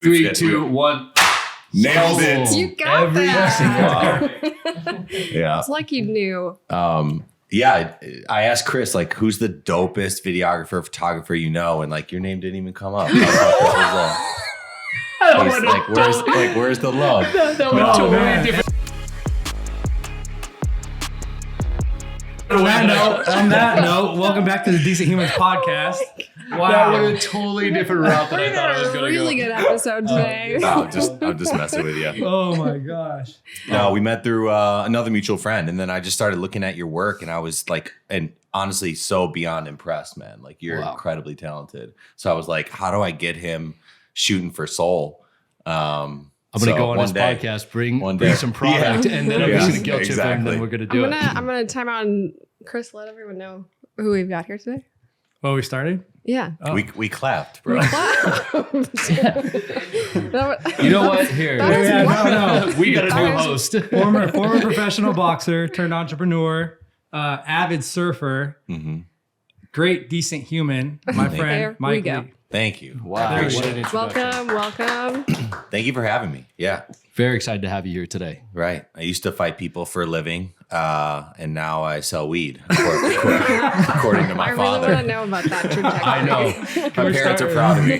3, 2, 1. Nailed it. You got that. Yeah. It's like you knew. Yeah. I asked Chris, like, who's the dopest videographer, photographer you know? And like, your name didn't even come up. He's like, where's the love? That was totally different. On that note, welcome back to the Decent Humans podcast. Wow. That was a totally different route than I thought it was going to go. Really good episode today. I'm just messing with you. Oh my gosh. No, we met through another mutual friend. And then I just started looking at your work and I was like, and honestly, so beyond impressed, man. Like you're incredibly talented. So I was like, how do I get him shooting for Soul? I'm going to go on his podcast, bring some product, and then I'm just going to guilt trip him, and then we're going to do it. I'm going to time out and Chris, let everyone know who we've got here today. Oh, we started? Yeah. Oh. We clapped, bro. You know what? Here. No. We got a new host. Former professional boxer turned entrepreneur, avid surfer, great, decent human, my friend, Mike Lee. Thank you. Wow. What an introduction. Welcome. Thank you for having me. Yeah. Very excited to have you here today. Right. I used to fight people for a living, and now I sell weed, according to my father. I really want to know about that trajectory. I know. My parents are proud of me.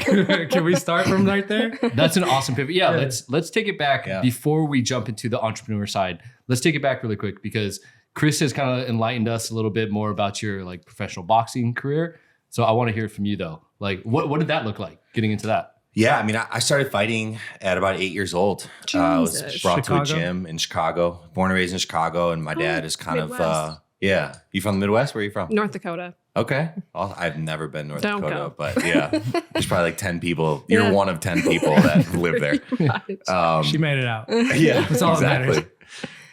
Can we start from right there? That's an awesome pivot. Yeah, let's take it back before we jump into the entrepreneur side. Let's take it back really quick because Chris has kind of enlightened us a little bit more about your like professional boxing career. So I want to hear it from you though. Like what did that look like getting into that? Yeah, I mean, I started fighting at about 8 years old. I was brought to a gym in Chicago, born and raised in Chicago, and my dad is kind of, You from the Midwest? Where are you from? North Dakota. Okay. I've never been North Don't Dakota, go. but yeah, there's probably like 10 people. You're one of 10 people that live there. She made it out. Yeah, that's all that matters.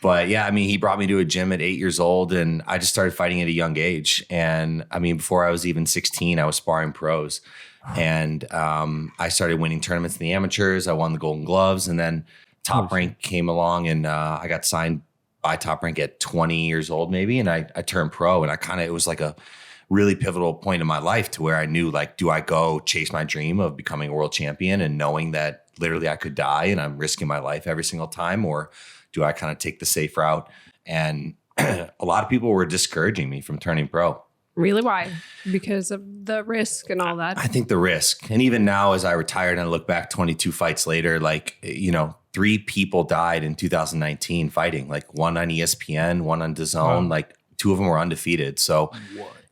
But yeah, I mean, he brought me to a gym at 8 years old and I just started fighting at a young age. And I mean, before I was even 16, I was sparring pros. And I started winning tournaments in the amateurs. I won the Golden Gloves. And then Top Rank came along and I got signed by Top Rank at 20 years old maybe. And I turned pro and it was like a really pivotal point in my life to where I knew like, do I go chase my dream of becoming a world champion and knowing that literally I could die and I'm risking my life every single time, or do I kind of take the safe route? And a lot of people were discouraging me from turning pro. Really? Why? Because of the risk and all that? I think the risk. And even now, as I retired and I look back 22 fights later, like, 3 people died in 2019 fighting, like one on ESPN, one on DAZN, like 2 of them were undefeated. So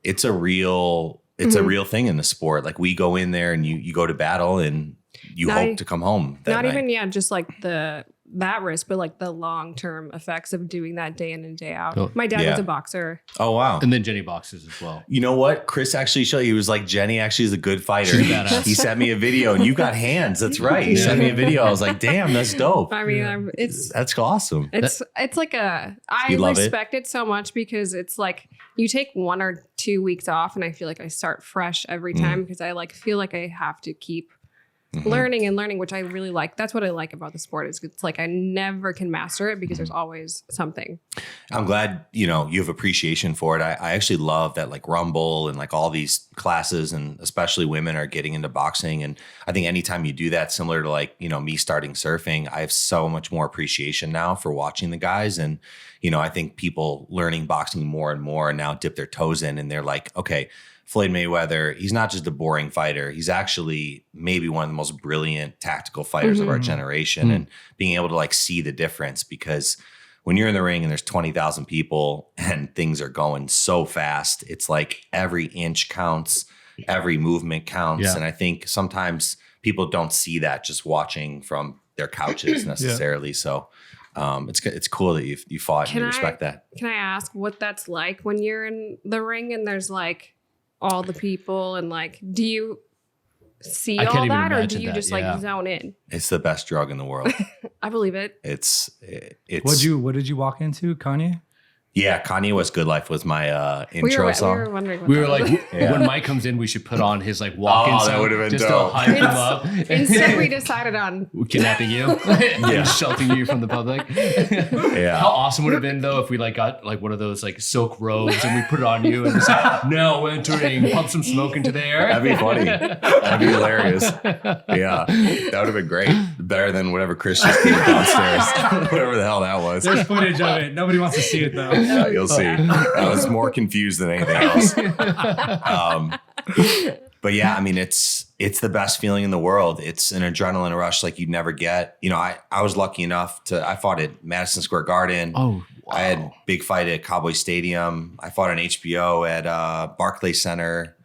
it's a real thing in the sport. Like we go in there and you go to battle and you hope to come home that night. Even, just like that risk, but like the long-term effects of doing that day in and day out. Cool. My dad was a boxer. Oh, wow. And then Jenny boxes as well. You know what? Chris actually showed, he was like, Jenny actually is a good fighter. He sent me a video and you got hands. That's right. He sent me a video. I was like, damn, that's dope. I mean, that's awesome. It's like I respect it so much because it's like you take 1 or 2 weeks off and I feel like I start fresh every time because I like feel like I have to keep learning, which I really like. That's what I like about the sport is it's like I never can master it because there's always something. I'm glad, you have appreciation for it. I actually love that like Rumble and like all these classes and especially women are getting into boxing. And I think anytime you do that, similar to like, me starting surfing, I have so much more appreciation now for watching the guys. And, I think people learning boxing more and more now dip their toes in and they're like, okay, Floyd Mayweather, he's not just a boring fighter. He's actually maybe one of the most brilliant tactical fighters of our generation and being able to like see the difference because when you're in the ring and there's 20,000 people and things are going so fast, it's like every inch counts, every movement counts. Yeah. And I think sometimes people don't see that just watching from their couches necessarily. So it's cool that you fought and you respect that. Can I ask what that's like when you're in the ring and there's like all the people and like, do you see all that or do you just like zone in? It's the best drug in the world. I believe it. It's what did you walk into, Kanye? Yeah, Kanye West "Good Life" was my intro song. We were wondering what We were like, when Mike comes in, we should put on his like walk-in that sound would have been just dope. to hype him up. Instead, we decided on Kidnapping you and sheltering you from the public. Yeah. How awesome would it have been though if we like got like one of those like silk robes and we put it on you and just like, now entering, pump some smoke into the air. That'd be funny. That'd be hilarious. Yeah, that would have been great. Better than whatever Chris just did downstairs. Whatever the hell that was. There's footage of it. Nobody wants to see it though. You'll see. I was more confused than anything else. But yeah, I mean, it's the best feeling in the world. It's an adrenaline rush like you'd never get. You know, I was lucky enough I fought at Madison Square Garden. Oh, wow. I had a big fight at Cowboy Stadium. I fought on HBO at Barclays Center.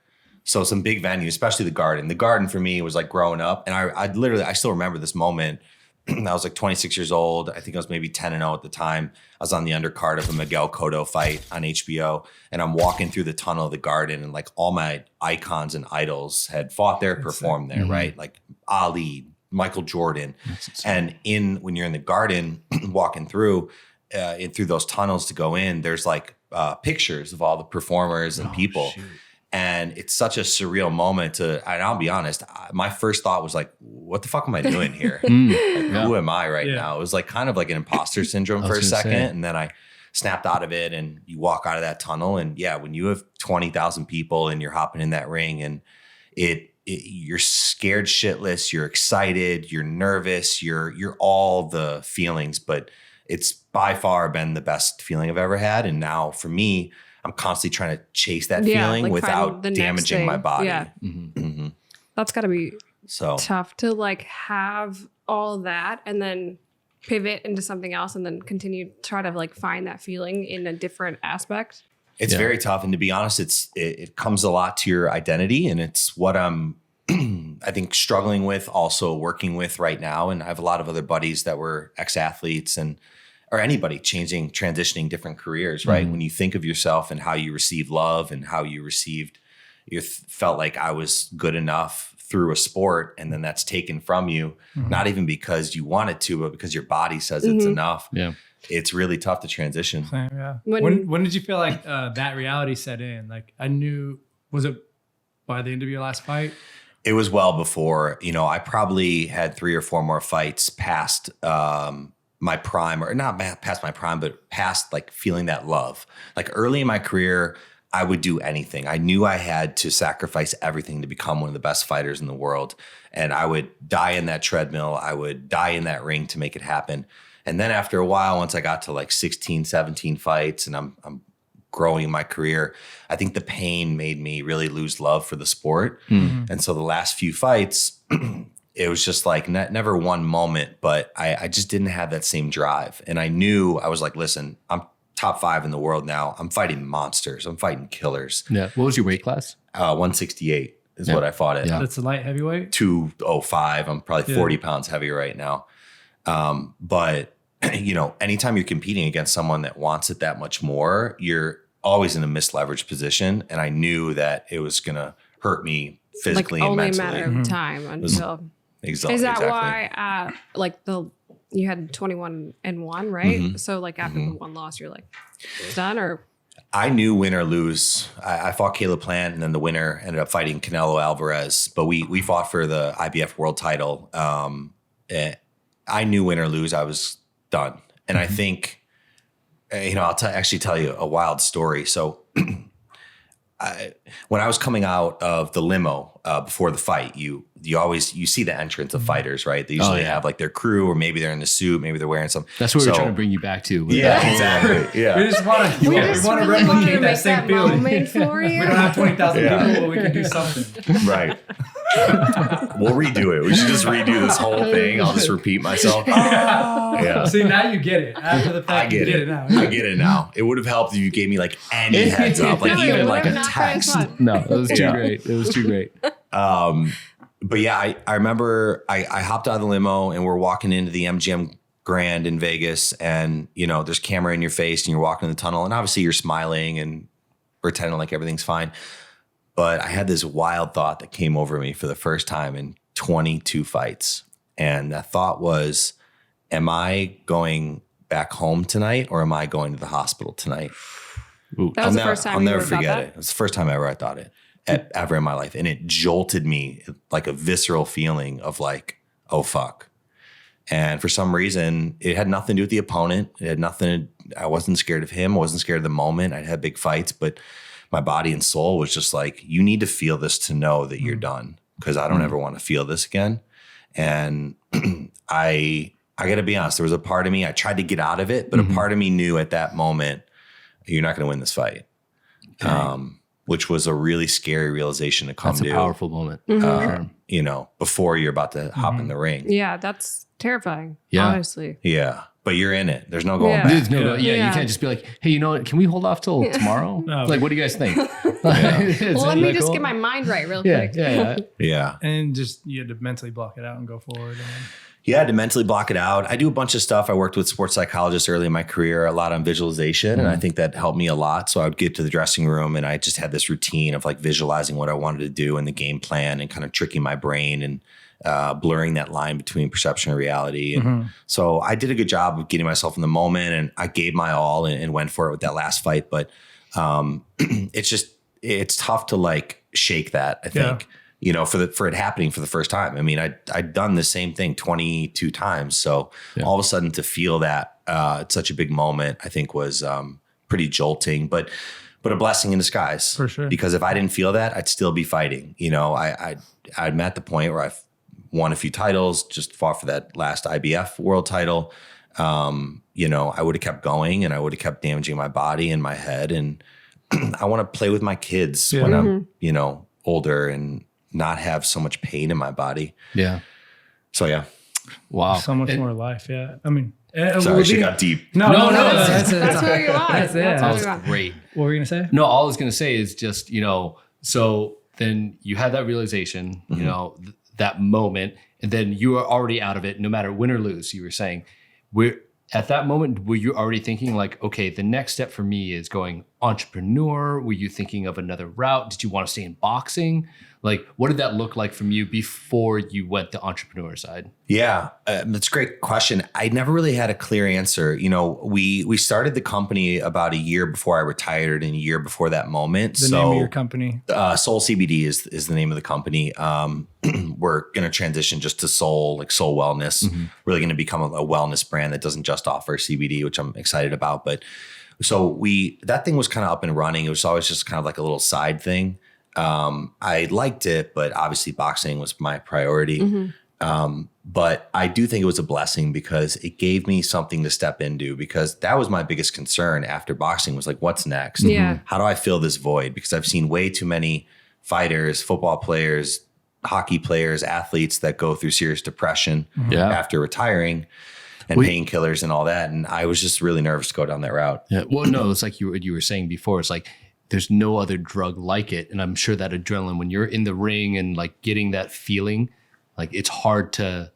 So some big venues, especially the Garden. The Garden for me was like growing up. And I still remember this moment. I was like 26 years old. I think I was maybe 10-0 at the time. I was on the undercard of a Miguel Cotto fight on HBO. And I'm walking through the tunnel of the Garden and like all my icons and idols had fought there, performed there, right? Like Ali, Michael Jordan. And when you're in the Garden walking through those tunnels to go in, there's like pictures of all the performers and people. Shoot. And it's such a surreal moment and I'll be honest, my first thought was like, what the fuck am I doing here? Who am I right now? It was like kind of like an imposter syndrome for a second. And then I snapped out of it and you walk out of that tunnel. And yeah, when you have 20,000 people and you're hopping in that ring and you're scared shitless, you're excited, you're nervous, you're all the feelings, but it's by far been the best feeling I've ever had. And now for me, I'm constantly trying to chase that feeling like without damaging my body. Yeah. That's got to be tough to like have all that and then pivot into something else and then continue to try to like find that feeling in a different aspect. It's very tough. And to be honest, it comes a lot to your identity. And it's what I'm, I think, struggling with, also working with right now. And I have a lot of other buddies that were ex-athletes or anybody transitioning different careers, right? When you think of yourself and how you receive love and how you felt like I was good enough through a sport and then that's taken from you, not even because you wanted to, but because your body says it's enough. Yeah. It's really tough to transition. Same, yeah. When did you feel like that reality set in? Like was it by the end of your last fight? It was well before. I probably had 3 or 4 more fights past my prime, or not past my prime, but past like feeling that love. Like early in my career, I would do anything. I knew I had to sacrifice everything to become one of the best fighters in the world. And I would die in that treadmill. I would die in that ring to make it happen. And then after a while, once I got to like 16, 17 fights and I'm growing in my career, I think the pain made me really lose love for the sport. And so the last few fights, it was just like never one moment, but I just didn't have that same drive. And I knew, I was like, listen, I'm top 5 in the world now. I'm fighting monsters. I'm fighting killers. Yeah. What was your weight class? 168 is what I fought at. Yeah. That's a light heavyweight? 205. I'm probably 40 pounds heavier right now. But anytime you're competing against someone that wants it that much more, you're always in a misleveraged position. And I knew that it was going to hurt me physically and mentally. Only a matter of time until... Exactly. Is that why, you had 21-1, right? So like after the one loss, you're like, it's done, or? I knew win or lose. I fought Caleb Plant, and then the winner ended up fighting Canelo Alvarez. But we fought for the IBF world title. I knew win or lose, I was done. And I think, I'll actually tell you a wild story. So when I was coming out of the limo before the fight, you see the entrance of fighters, right? They usually have like their crew, or maybe they're in the suit, maybe they're wearing something. That's what we're trying to bring you back to. Yeah, exactly. Yeah. We just want to replicate that same feeling. For you. We don't have 20,000 people, but we can do something. Right. We'll redo it. We should just redo this whole thing. I'll just repeat myself. Yeah. See, now you get it. After the fact, you get it now. I get it now. It would have helped if you gave me like any heads up, like even like a text. No, it was too great. It was too great. But yeah, I remember I hopped out of the limo and we're walking into the MGM Grand in Vegas, and there's camera in your face and you're walking in the tunnel, and obviously you're smiling and pretending like everything's fine. But I had this wild thought that came over me for the first time in 22 fights. And that thought was, am I going back home tonight or am I going to the hospital tonight? Ooh. That was the first time I'll you never were about forget that? it. It was the first time ever I thought it ever in my life. And it jolted me like a visceral feeling of like, oh, fuck. And for some reason, it had nothing to do with the opponent. It had nothing. I wasn't scared of him. I wasn't scared of the moment. I'd had big fights, but my body and soul was just like, you need to feel this to know that you're done, because I don't ever want to feel this again. And I got to be honest, there was a part of me, I tried to get out of it, but a part of me knew at that moment, you're not going to win this fight. Which was a really scary realization to come to. That's a powerful moment. You know, before you're about to hop in the ring. Yeah, that's terrifying. Yeah. Honestly. Yeah. But you're in it. There's no going Yeah. back. There's no, Yeah. you can't just be like, hey, you know what? Can we hold off till tomorrow? No. Like, what do you guys think? Well, let me just get my mind right real quick. Yeah. And just you had to mentally block it out and go forward. Yeah, I had to mentally block it out. I do a bunch of stuff. I worked with sports psychologists early in my career, a lot on visualization. And I think that helped me a lot. So I would get to the dressing room and I just had this routine of like visualizing what I wanted to do in the game plan and kind of tricking my brain and blurring that line between perception and reality. And so I did a good job of getting myself in the moment, and I gave my all and went for it with that last fight. But it's tough to like shake that, I think. You know, for it happening for the first time. I mean, I'd done the same thing 22 times. So all of a sudden to feel that at such a big moment, I think was pretty jolting, but a blessing in disguise. For sure. Because if I didn't feel that, I'd still be fighting. You know, I'm at the point where I've won a few titles, just fought for that last IBF world title. You know, I would have kept going and I would have kept damaging my body and my head. And I want to play with my kids when I'm, you know, older and not have so much pain in my body. Yeah. So yeah. Wow. so much more life. Yeah. I mean, Sorry, she got deep. No. That's where you are. That's it. That's where That's you are. great. What were you going to say? No, all I was going to say is just, you know, so then you had that realization, you know, that moment, and then you are already out of it, no matter win or lose. You were saying, at that moment, were you already thinking like, okay, the next step for me is going entrepreneur? Were you thinking of another route? Did you want to stay in boxing? Like, what did that look like from you before you went the entrepreneur side? Yeah, that's a great question. I never really had a clear answer. You know, we started the company about a year before I retired and a year before that moment. The name of your company? Soul CBD is the name of the company. We're going to transition just to Soul, like Soul Wellness. Really going to become a wellness brand that doesn't just offer CBD, which I'm excited about. But so that thing was kind of up and running. It was always just kind of like a little side thing. I liked it, but obviously boxing was my priority. But I do think it was a blessing because it gave me something to step into, because that was my biggest concern after boxing was like, what's next? Yeah. How do I fill this void? Because I've seen way too many fighters, football players, hockey players, athletes that go through serious depression after retiring and painkillers and all that. And I was just really nervous to go down that route. Yeah. Well, no, it's like you were saying before, it's like, there's no other drug like it. And I'm sure that adrenaline, when you're in the ring and like getting that feeling, like it's hard to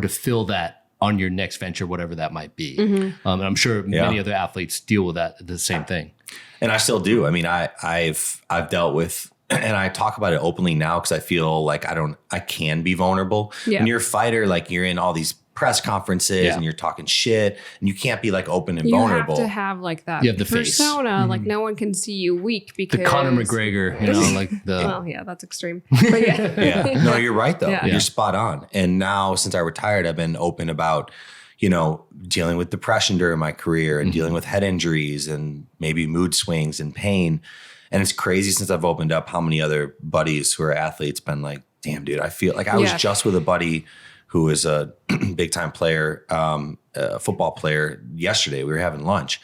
fill that on your next venture, whatever that might be. And I'm sure many other athletes deal with the same thing. And I still do. I mean, I've dealt with, and I talk about it openly now because I feel like I can be vulnerable. Yeah. When you're a fighter, like you're in all these press conferences and you're talking shit and you can't be like open and vulnerable. You have to have like that You have the persona. Like no one can see you weak because The Conor McGregor, you know, like the... Well, yeah, that's extreme. But yeah. No, you're right though. Yeah. You're spot on. And now since I retired, I've been open about, you know, dealing with depression during my career and dealing with head injuries and maybe mood swings and pain. And it's crazy since I've opened up how many other buddies who are athletes been like, damn, dude, I feel like I was just with a buddy who is a big time player, a football player yesterday. We were having lunch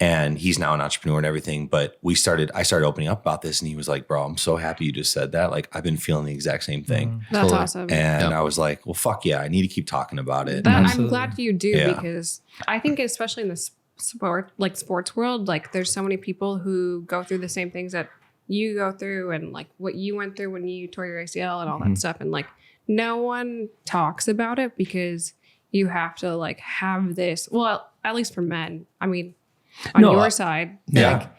and he's now an entrepreneur and everything. But I started opening up about this and he was like, bro, I'm so happy you just said that. Like I've been feeling the exact same thing. That's awesome. And I was like, well, fuck yeah, I need to keep talking about it. I'm glad you do because I think especially in the sports world, like there's so many people who go through the same things that you go through and like what you went through when you tore your ACL and all that stuff. And like, no one talks about it because you have to like have this, well, at least for men, I mean, on your side, like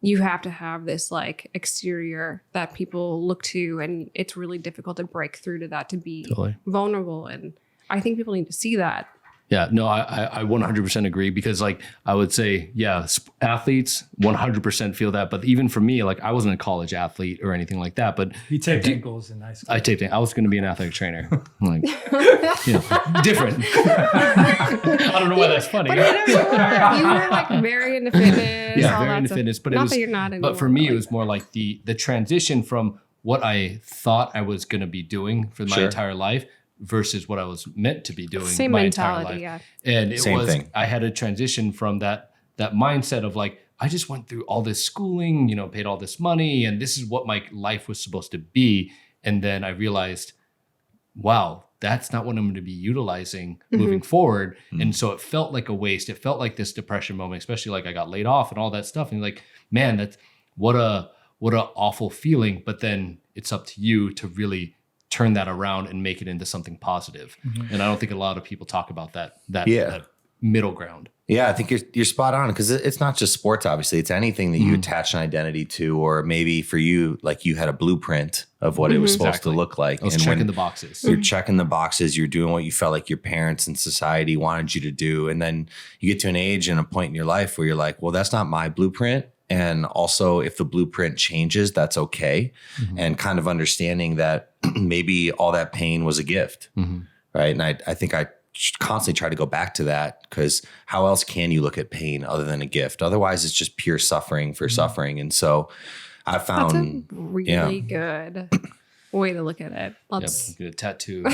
you have to have this like exterior that people look to, and it's really difficult to break through to that, to be vulnerable. And I think people need to see that. Yeah, no, I 100% agree because like I would say, yeah, athletes 100% feel that. But even for me, like I wasn't a college athlete or anything like that. But you taped ankles in high school. I taped. I was going to be an athletic trainer. Like, different. I don't know why that's funny. But you were like very into fitness. Yeah, very into fitness. But not it was, that you're not anymore, but for me, it was more like the transition from what I thought I was going to be doing for my entire life versus what I was meant to be doing Same my mentality, entire life. Yeah. And it was, thing. I had a transition from that mindset of like, I just went through all this schooling, paid all this money, and this is what my life was supposed to be. And then I realized, wow, that's not what I'm going to be utilizing moving forward. And so it felt like a waste. It felt like this depression moment, especially like I got laid off and all that stuff. And like, man, that's what a awful feeling. But then it's up to you to really turn that around and make it into something positive. And I don't think a lot of people talk about that middle ground. Yeah, I think you're spot on because it's not just sports, obviously. It's anything that you attach an identity to, or maybe for you, like you had a blueprint of what it was supposed to look like. I was checking the boxes. You're checking the boxes. You're doing what you felt like your parents and society wanted you to do. And then you get to an age and a point in your life where you're like, well, that's not my blueprint. And also if the blueprint changes, that's okay. And kind of understanding that maybe all that pain was a gift. Right. And I think I constantly try to go back to that because how else can you look at pain other than a gift? Otherwise, it's just pure suffering for suffering. And so I found that's a really good way to look at it. Let's get a tattoo.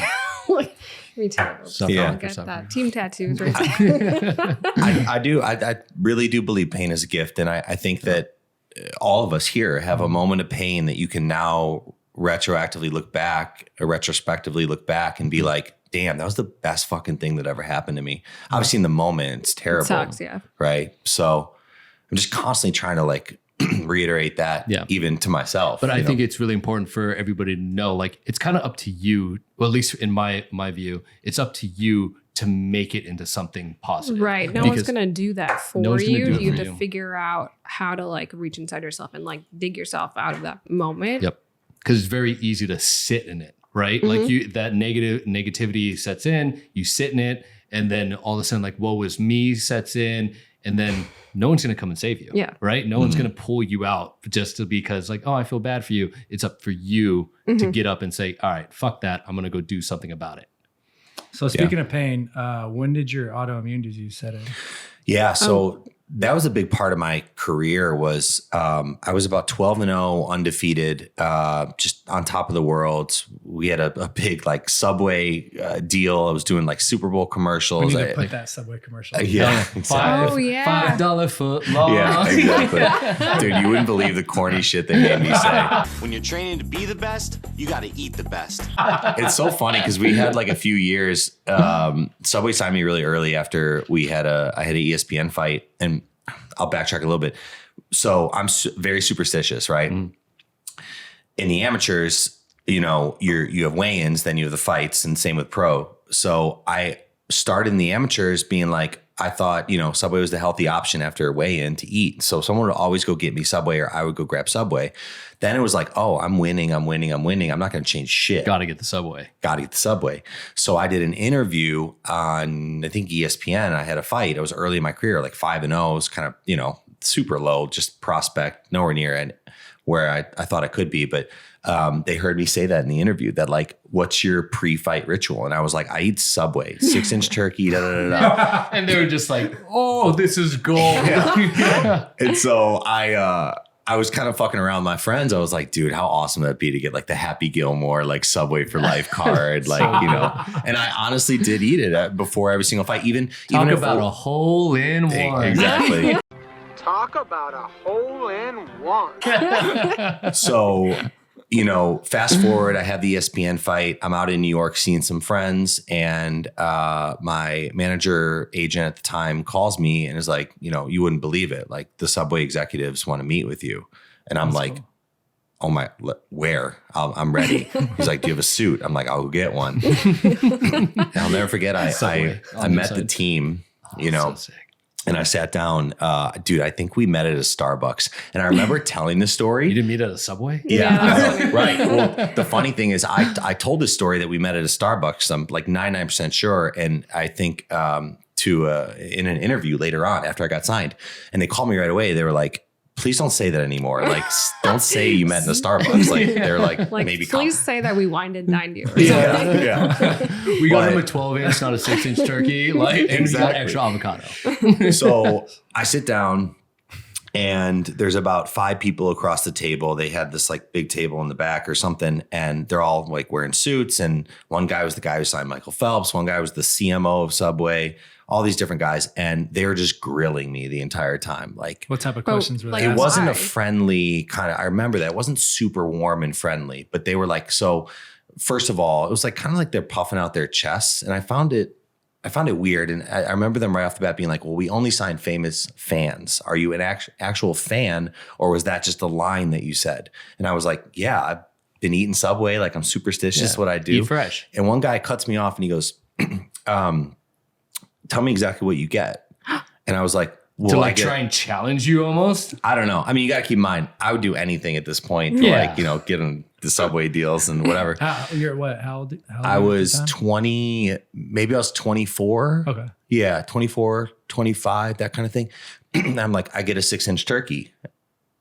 Me too. Yeah. Get that. Team tattoos right there. I do. I really do believe pain is a gift. And I think that all of us here have a moment of pain that you can now retrospectively look back and be like, damn, that was the best fucking thing that ever happened to me. Obviously in the moment, it's terrible. It sucks, yeah. Right. So I'm just constantly trying to like reiterate that even to myself. But I think it's really important for everybody to know, like, it's kind of up to you, well, at least in my view, it's up to you to make it into something positive. Right. No one's going to do that for you. You have to figure out how to like reach inside yourself and like dig yourself out of that moment. Yep. Because it's very easy to sit in it, right? Like that negativity sets in, you sit in it, and then all of a sudden like, woe is me sets in, and then no one's going to come and save you. Yeah. Right. No one's going to pull you out just because like, oh, I feel bad for you. It's up for you to get up and say, all right, fuck that. I'm going to go do something about it. So speaking of pain, when did your autoimmune disease set in? Yeah. So that was a big part of my career was I was about 12-0 undefeated, just on top of the world. We had a big like Subway deal. I was doing like Super Bowl commercials. We need to put that Subway commercial. Yeah. Exactly. $5 foot long. Yeah, exactly. Dude, you wouldn't believe the corny shit they made me say. When you're training to be the best, you got to eat the best. It's so funny because we had like a few years. Subway signed me really early after I had an ESPN fight, and I'll backtrack a little bit. So I'm very superstitious, right? In the amateurs, you have weigh-ins, then you have the fights, and same with pro. So I started in the amateurs being like, I thought, Subway was the healthy option after a weigh-in to eat. So someone would always go get me Subway, or I would go grab Subway. Then it was like, oh, I'm winning. I'm not going to change shit. Got to get the Subway. So I did an interview on, I think, ESPN. I had a fight. I was early in my career, like 5-0. It was kind of, super low, just prospect, nowhere near where I thought I could be. But they heard me say that in the interview, that like, what's your pre-fight ritual? And I was like, I eat Subway, 6-inch turkey, da da da da. And they were just like, oh, this is gold. Yeah. And so I was kind of fucking around with my friends. I was like, dude, how awesome would that be to get like the Happy Gilmore, like Subway for life card, like, and I honestly did eat it before every single fight. Even about a hole in one. Exactly. Talk about a hole in one. So, fast forward, I have the ESPN fight. I'm out in New York seeing some friends, and my manager agent at the time calls me and is like, you wouldn't believe it. Like, the Subway executives want to meet with you. And I'm like, cool. Oh my, where? I'm ready. He's like, do you have a suit? I'm like, I'll go get one. And I'll never forget. I met the team, So sick. And I sat down, dude, I think we met at a Starbucks. And I remember telling this story. You didn't meet at a Subway? Yeah. Right. Well, the funny thing is I told this story that we met at a Starbucks. I'm like 99% sure. And I think in an interview later on after I got signed, and they called me right away. They were like, please don't say that anymore. Like, don't say you met in the Starbucks. Like, they're like maybe please say that we wined and dined you. Yeah. We got him a 12-inch, not a 6-inch turkey. Like, and we got extra avocado. So I sit down, and there's about 5 people across the table. They had this like big table in the back or something, and they're all like wearing suits. And one guy was the guy who signed Michael Phelps. One guy was the CMO of Subway. All these different guys, and they were just grilling me the entire time. Like, what type of questions were they? It wasn't a friendly kind of. I remember that it wasn't super warm and friendly, but they were like, so. First of all, it was like kind of like they're puffing out their chests, and I found it weird. And I remember them right off the bat being like, "Well, we only sign famous fans. Are you an actual fan, or was that just a line that you said?" And I was like, "Yeah, I've been eating Subway. Like, I'm superstitious. What I do, eat fresh." And one guy cuts me off, and he goes, "Tell me exactly what you get." And I was like, well, to like try and challenge you almost? I don't know. I mean, you got to keep in mind, I would do anything at this point to like, get them the Subway deals and whatever. You're what? How old I was 20, maybe I was 24. Okay. Yeah, 24, 25, that kind of thing. And I'm like, I get a 6-inch turkey.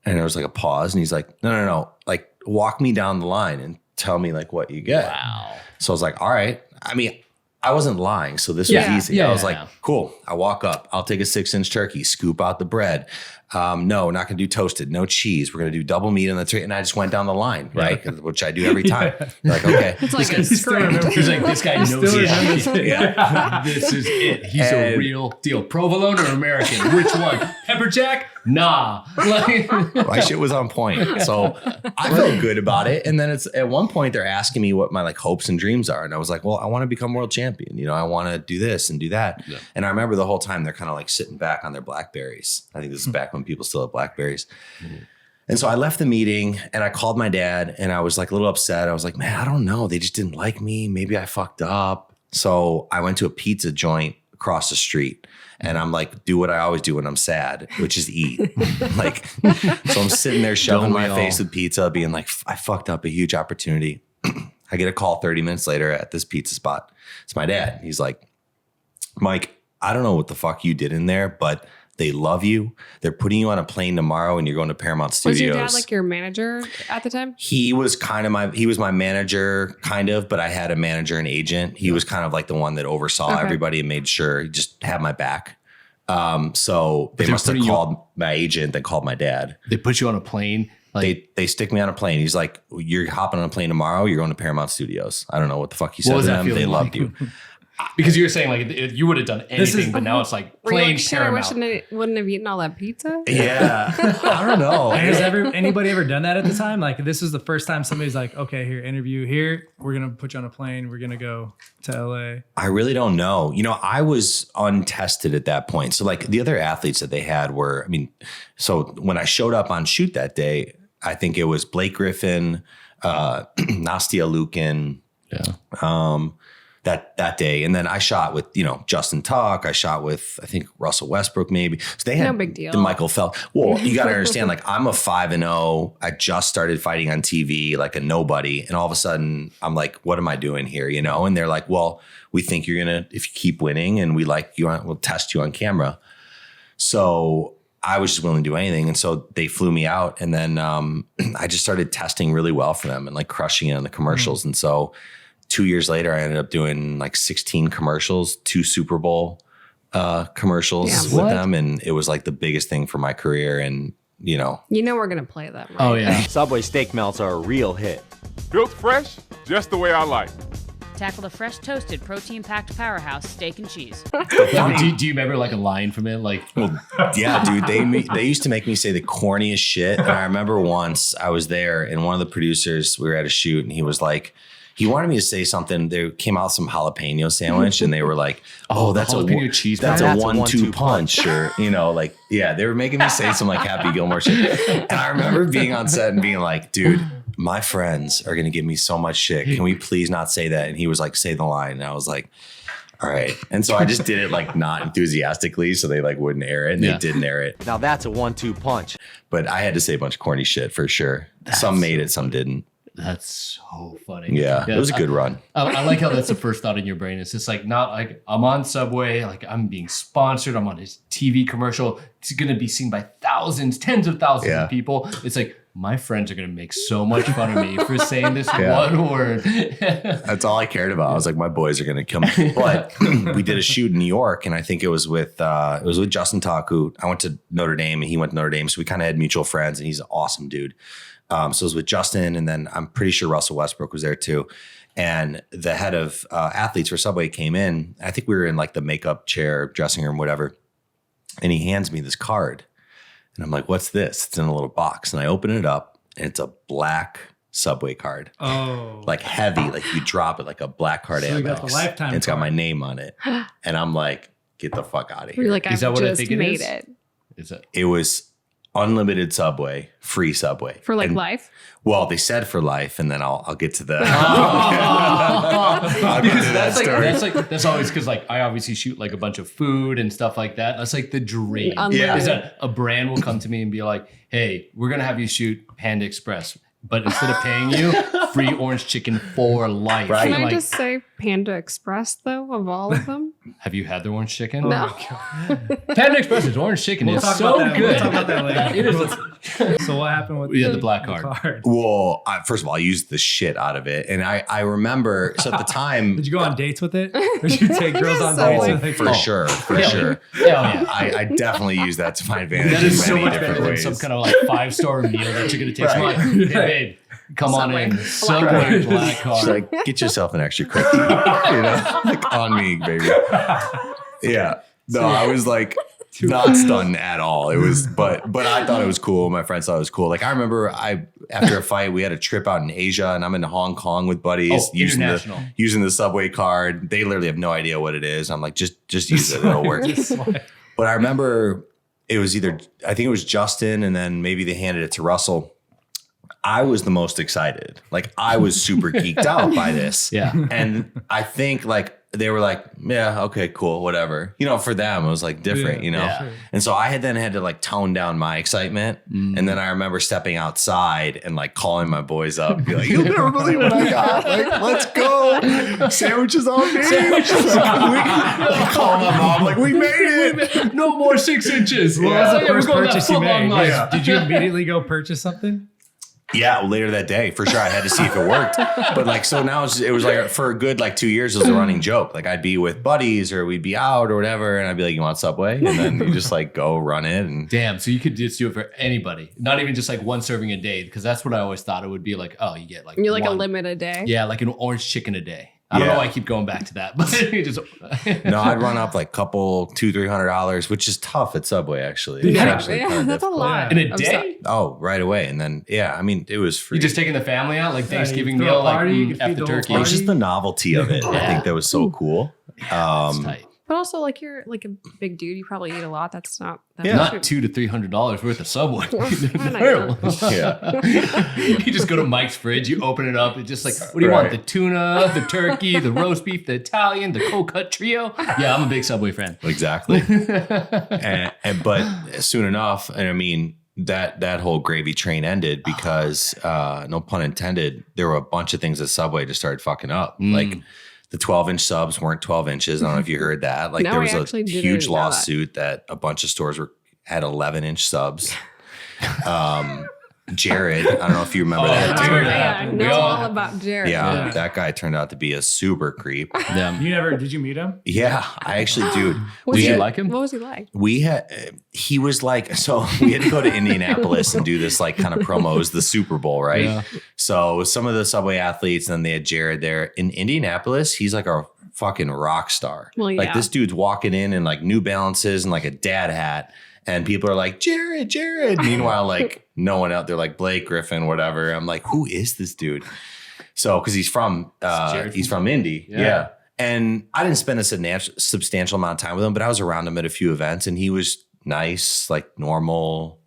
And there was like a pause, and he's like, no. Like, walk me down the line and tell me like what you get. Wow. So I was like, all right. I mean, I wasn't lying, so this was easy. I was like, cool. I walk up. I'll take a 6-inch turkey, scoop out the bread. No, we're not going to do toasted. No cheese. We're going to do double meat on the tray. And I just went down the line, right? Which I do every time. Like, okay. It's like a script. He's like, this guy knows his shit. Yeah. This is it. He's a real deal. Provolone or American? Which one? Pepper jack? Nah. Like, my shit was on point. So I felt good about it. And then it's at one point they're asking me what my like hopes and dreams are. And I was like, well, I want to become world champion. I want to do this and do that. Yeah. And I remember the whole time they're kind of like sitting back on their Blackberries. I think this is back when people still have Blackberries. Mm-hmm. And so I left the meeting and I called my dad, and I was like a little upset. I was like, man, I don't know. They just didn't like me. Maybe I fucked up. So I went to a pizza joint across the street. And I'm like, do what I always do when I'm sad, which is eat. Like, so I'm sitting there shoving my face with pizza, being like, I fucked up a huge opportunity. I get a call 30 minutes later at this pizza spot. It's my dad. He's like, Mike, I don't know what the fuck you did in there, but they love you. They're putting you on a plane tomorrow, and you're going to Paramount Studios. Was your dad like your manager at the time? He was kind of he was my manager, kind of, but I had a manager and agent. He was kind of like the one that oversaw everybody and made sure he just had my back. So they must have called my agent, then called my dad. They put you on a plane. Like, they stick me on a plane. He's like, you're hopping on a plane tomorrow. You're going to Paramount Studios. I don't know what the fuck he said to them. They loved you. Because you were saying like you would have done anything, but now it's like plain Paramount. I wouldn't have eaten all that pizza. Yeah, I don't know. Has anybody ever done that at the time? Like, this is the first time somebody's like, okay, here, interview here. We're gonna put you on a plane. We're gonna go to LA. I really don't know. I was untested at that point. So like the other athletes that they had were, so when I showed up on shoot that day, I think it was Blake Griffin, Nastia Lukin. Yeah. That day. And then I shot with, Justin Tuck. I shot with, I think, Russell Westbrook maybe. So they had no big deal. The Michael Phelps. Well, you got to understand, like, I'm a 5-0. I just started fighting on TV, like a nobody. And all of a sudden I'm like, what am I doing here? And they're like, well, we think you're going to, if you keep winning and we like you, we'll test you on camera. So I was just willing to do anything. And so they flew me out. And then I just started testing really well for them and like crushing it on the commercials. Mm-hmm. And so 2 years later, I ended up doing like 16 commercials, 2 Super Bowl commercials with them. And it was like the biggest thing for my career. And, we're going to play that. Right? Oh, yeah. Subway steak melts are a real hit. Built fresh, just the way I like. Tackle the fresh toasted protein-packed powerhouse steak and cheese. Do you remember like a line from it? Like, well, yeah, dude, they used to make me say the corniest shit. And I remember once I was there and one of the producers, we were at a shoot, and he was like, he wanted me to say something. There came out some jalapeno sandwich, and they were like, "Oh, that's a 1-2 punch," or they were making me say some like Happy Gilmore shit. And I remember being on set and being like, "Dude, my friends are gonna give me so much shit. Can we please not say that?" And he was like, "Say the line." And I was like, All right. And so I just did it like not enthusiastically, so they like wouldn't air it, and they didn't air it. Now that's a 1-2 punch. But I had to say a bunch of corny shit for sure. Some made it, some didn't. That's so funny. Yeah, it was a good run. I like how that's the first thought in your brain. It's just like, not like I'm on Subway, like I'm being sponsored. I'm on his TV commercial. It's going to be seen by thousands, tens of thousands of people. It's like, my friends are going to make so much fun of me for saying this one word. That's all I cared about. I was like, my boys are going to come. But we did a shoot in New York, and I think it was with Justin Taku. I went to Notre Dame, and he went to Notre Dame. So we kind of had mutual friends, and he's an awesome dude. So it was with Justin, and then I'm pretty sure Russell Westbrook was there too. And the head of athletes for Subway came in. I think we were in like the makeup chair, dressing room, whatever. And he hands me this card. And I'm like, what's this? It's in a little box. And I open it up, and it's a black Subway card. Oh. Like heavy, like you drop it like a black card. So you got the lifetime and it's got card. my name on it. And I'm like, get the fuck out of here. You're like, Is that I've what I just think it made is? it. Is it? It was unlimited Subway, free Subway. For like And- life? Well, they said for life, and then I'll get to the I'll get to that story. That's always because like I obviously shoot like a bunch of food and stuff like that. That's like the dream. Unlimited. Is that a brand will come to me and be like, hey, we're gonna have you shoot Panda Express, but instead of paying you, free orange chicken for life. Right. Can I Like, just say Panda Express though, of all of them? have you had their orange chicken? No. Panda Express's orange chicken We'll is talk so about that. good. We'll talk about that later. It is. So what happened with The black card. Well, first of all, I used the shit out of it. And I remember, so at the time. Did you go on dates with it? Or did you take girls on So dates like- with it? For sure. Hell yeah. I definitely use that to my advantage That in is so many much different better than ways. some kind of like 5-star meal that you're gonna take. Right. Some like, hey babe, come Subway. on in. Black Subway card. black card. She's like, get yourself an extra cookie, like on me, baby. Yeah. No, I was like not stunned at all. It was, but I thought it was cool. My friends thought it was cool. Like I remember, after a fight, we had a trip out in Asia, and I'm in Hong Kong with buddies using the Subway card. They literally have no idea what it is. I'm like, just use it, it'll work. But I remember it was I think it was Justin, and then maybe they handed it to Russell. I was the most excited. Like I was super geeked out by this. Yeah. And I think like they were like, yeah, okay, cool, whatever. You know, for them, it was like different, you know? Yeah. And so I had to like tone down my excitement. And then I remember stepping outside and like calling my boys up and be like, you'll never believe what I got. Like, let's go. Sandwiches on me. Call my mom, like, we made it. No more 6 inches. What was the Yeah, first we're going that purchase you full-on made? life. Did you immediately go purchase something? Yeah, well, later that day, for sure. I had to see if it worked. But like, so now it was like for a good like 2 years, it was a running joke. Like I'd be with buddies or we'd be out or whatever. And I'd be like, you want Subway? And then you just like go run it. And Damn, so you could just do it for anybody, not even just like one serving a day, because that's what I always thought it would be like. Oh, you get like You're like a one. limit a day. Yeah, like an orange chicken a day. I don't know why I keep going back to that, but you just no, I'd run up like $200-$300, which is tough at Subway, actually. It's Yeah, actually kinda that's a difficult. lot. in a of day. Oh, right away. And then, yeah, I mean, it was free. You just taking the family out like Thanksgiving you throw meal, a like party, you can F feed the the whole turkey. it was just the novelty of it. I Yeah. think that was so cool. That's tight. But also, like you're like a big dude. You probably eat a lot. That's not. That Yeah. much. Not $200 to $300 worth of Subway. know. Yeah. You just go to Mike's fridge, you open it up, it's just like, what do you want? Right. The tuna, the turkey, the roast beef, the Italian, the cold cut trio. Yeah, I'm a big Subway fan. Exactly. But soon enough, and I mean, that whole gravy train ended because, no pun intended, there were a bunch of things that Subway just started fucking up. Like the 12-inch subs weren't 12 inches. I don't know if you heard that. Like No, there I was actually a didn't huge know that. lawsuit that a bunch of stores had 11-inch subs. Jared, I don't know if you remember that. Oh, Dude. yeah, I know all about Jared. Yeah, that guy turned out to be a super creep. Yeah. Did you meet him? Yeah, I actually, dude. Was Did he you like him? What was he like? He was like, so we had to go to Indianapolis and do this like kind of promos, the Super Bowl, right? Yeah. So some of the Subway athletes, and then they had Jared there in Indianapolis. He's like a fucking rock star. Well, yeah. Like this dude's walking in like New Balances and like a dad hat. And people are like, Jared. Meanwhile, like no one out there, like Blake Griffin, whatever. I'm like, who is this dude? So, because he's from Indy. Yeah. And I didn't spend a substantial amount of time with him, but I was around him at a few events and he was nice, like normal,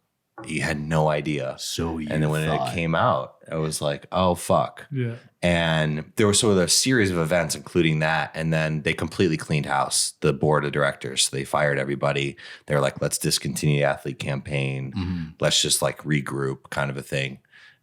you had no idea. So you and then when it came out, I was like, oh, fuck. Yeah. And there was sort of a series of events, including that. And then they completely cleaned house, the board of directors. So they fired everybody. They were like, let's discontinue the athlete campaign. Let's just like regroup, kind of a thing.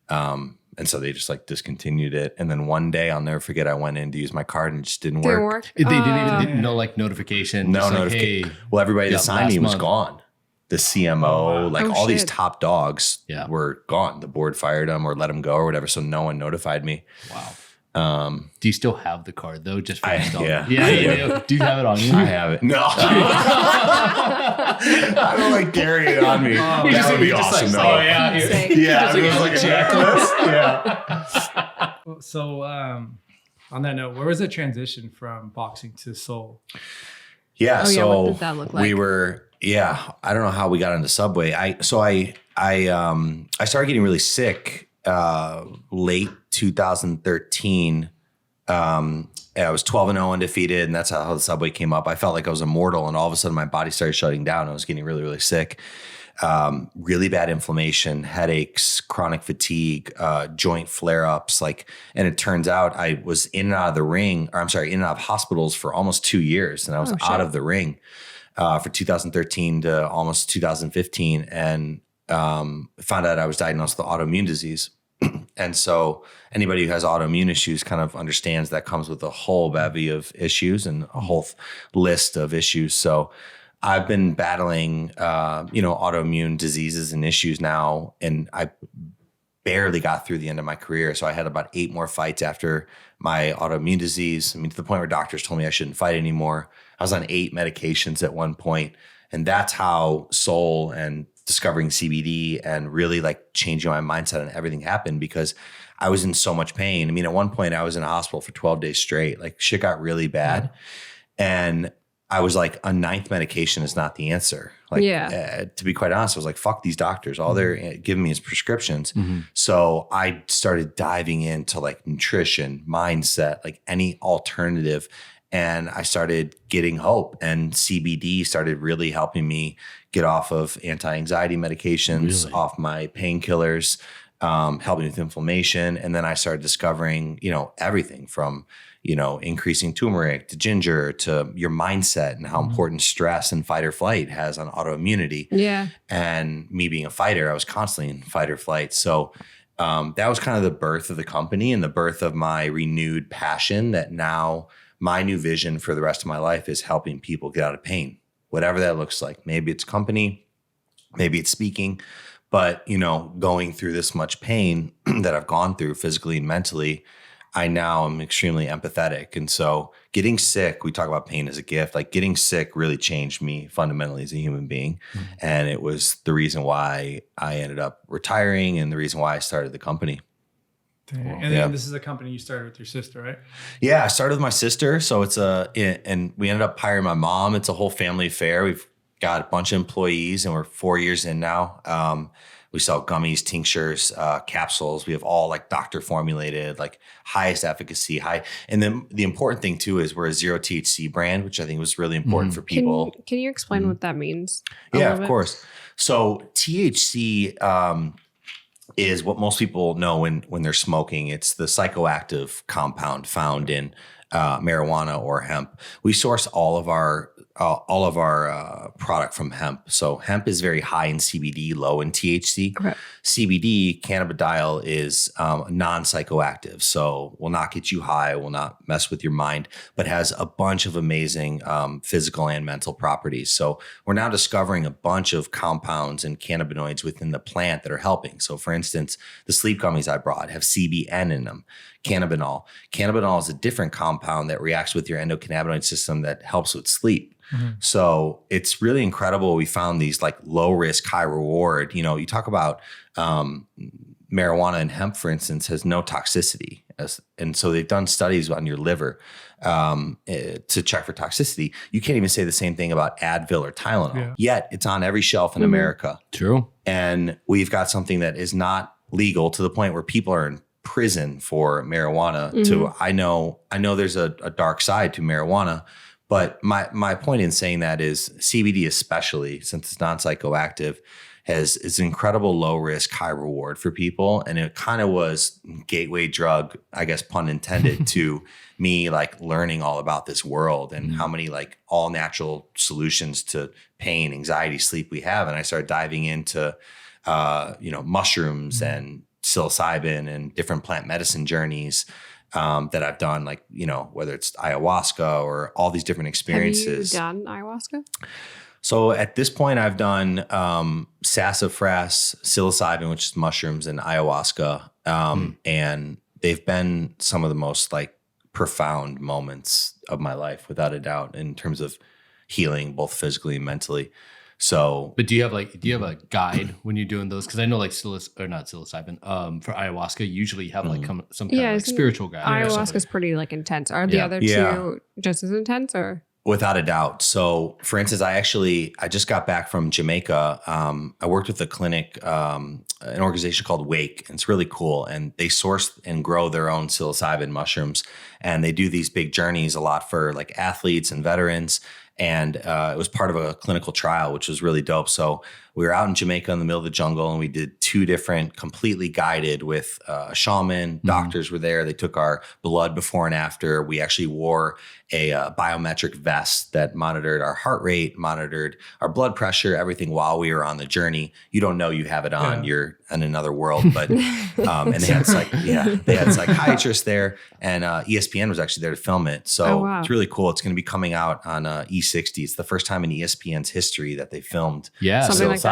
And so they just like discontinued it. And then one day, I'll never forget, I went in to use my card and it just didn't work. They didn't even no like notification. No like, notification. Hey, well, everybody that signed me was gone. The CMO, all these top dogs were gone. The board fired them or let them go or whatever. So no one notified me. Wow. Do you still have the card though? Just for yeah, you do. Do you have it on you? I have it. No, I don't like carry it on me. That would be awesome. Though. Oh yeah, yeah. It was like a checklist. Yeah. So on that note, where was the transition from boxing to Soul? Yeah. So what did that look like? We were. Yeah, I don't know how we got into Subway. I started getting really sick late 2013. I was 12-0 undefeated, and that's how the Subway came up. I felt like I was immortal, and all of a sudden my body started shutting down. I was getting really, really sick. Really bad inflammation, headaches, chronic fatigue, joint flare-ups. And it turns out I was in and out of the ring, in and out of hospitals for almost 2 years, and I was out of the ring. For 2013 to almost 2015, and found out I was diagnosed with autoimmune disease. And so anybody who has autoimmune issues kind of understands that comes with a whole bevy of issues and a whole list of issues. So I've been battling, autoimmune diseases and issues now, and I barely got through the end of my career. So I had about 8 more fights after my autoimmune disease. I mean, to the point where doctors told me I shouldn't fight anymore. I was on 8 medications at one point. And that's how Soul and discovering CBD and really like changing my mindset and everything happened, because I was in so much pain. I mean, at one point I was in a hospital for 12 days straight. Like shit got really bad. And I was like, a 9th medication is not the answer. To be quite honest, I was like, fuck these doctors. All they're giving me is prescriptions. So I started diving into like nutrition, mindset, like any alternative. And I started getting hope, and CBD started really helping me get off of anti-anxiety medications, off my painkillers, helping with inflammation. And then I started discovering, everything from, increasing turmeric to ginger to your mindset and how important stress and fight or flight has on autoimmunity. Yeah. And me being a fighter, I was constantly in fight or flight. So that was kind of the birth of the company and the birth of my renewed passion, that now my new vision for the rest of my life is helping people get out of pain, whatever that looks like. Maybe it's company, maybe it's speaking, but going through this much pain that I've gone through physically and mentally, I now am extremely empathetic. And so getting sick, we talk about pain as a gift, like getting sick really changed me fundamentally as a human being. And it was the reason why I ended up retiring and the reason why I started the company. And then this is a company you started with your sister, right? Yeah, I started with my sister. So and we ended up hiring my mom. It's a whole family affair. We've got a bunch of employees and we're 4 years in now. We sell gummies, tinctures, capsules. We have all like doctor formulated, like highest efficacy, high. And then the important thing too is we're a 0 THC brand, which I think was really important for people. Can you explain what that means? Yeah, of course. So THC is what most people know when they're smoking. It's the psychoactive compound found in marijuana or hemp. We source all of our product from hemp. So hemp is very high in CBD, low in THC. Okay. CBD, cannabidiol, is non-psychoactive. So will not get you high, will not mess with your mind, but has a bunch of amazing physical and mental properties. So we're now discovering a bunch of compounds and cannabinoids within the plant that are helping. So for instance, the sleep gummies I brought have CBN in them. Cannabinol. Cannabinol is a different compound that reacts with your endocannabinoid system that helps with sleep. So it's really incredible. We found these like low risk, high reward. You talk about marijuana and hemp, for instance, has no toxicity. And so they've done studies on your liver to check for toxicity. You can't even say the same thing about Advil or Tylenol. Yet it's on every shelf in America. True. And we've got something that is not legal to the point where people are in prison for marijuana. I know there's a dark side to marijuana, but my point in saying that is CBD, especially since it's non-psychoactive, is an incredible low risk, high reward for people. And it kind of was gateway drug, I guess, pun intended, to me, like learning all about this world and how many like all natural solutions to pain, anxiety, sleep we have. And I started diving into, mushrooms and psilocybin and different plant medicine journeys that I've done, like, whether it's ayahuasca or all these different experiences. Have you done ayahuasca? So at this point, I've done sassafras, psilocybin, which is mushrooms, and ayahuasca. And they've been some of the most like profound moments of my life, without a doubt, in terms of healing, both physically and mentally. So, but do you have a guide when you're doing those? Because I know like not psilocybin, for ayahuasca, usually you have like some kind of like spiritual guide. Ayahuasca is pretty like intense. Are the other two just as intense, or? Without a doubt. So for instance, I just got back from Jamaica. I worked with a clinic, an organization called Wake. And it's really cool. And they source and grow their own psilocybin mushrooms. And they do these big journeys a lot for like athletes and veterans. And it was part of a clinical trial, which was really dope. So we were out in Jamaica in the middle of the jungle, and we did 2 different completely guided with a shaman. Doctors were there. They took our blood before and after. We actually wore a biometric vest that monitored our heart rate, monitored our blood pressure, everything while we were on the journey. You don't know you have it on. You're in another world. But and they had psychiatrists there, and ESPN was actually there to film it. So it's really cool. It's going to be coming out on E60. It's the first time in ESPN's history that they filmed something like that.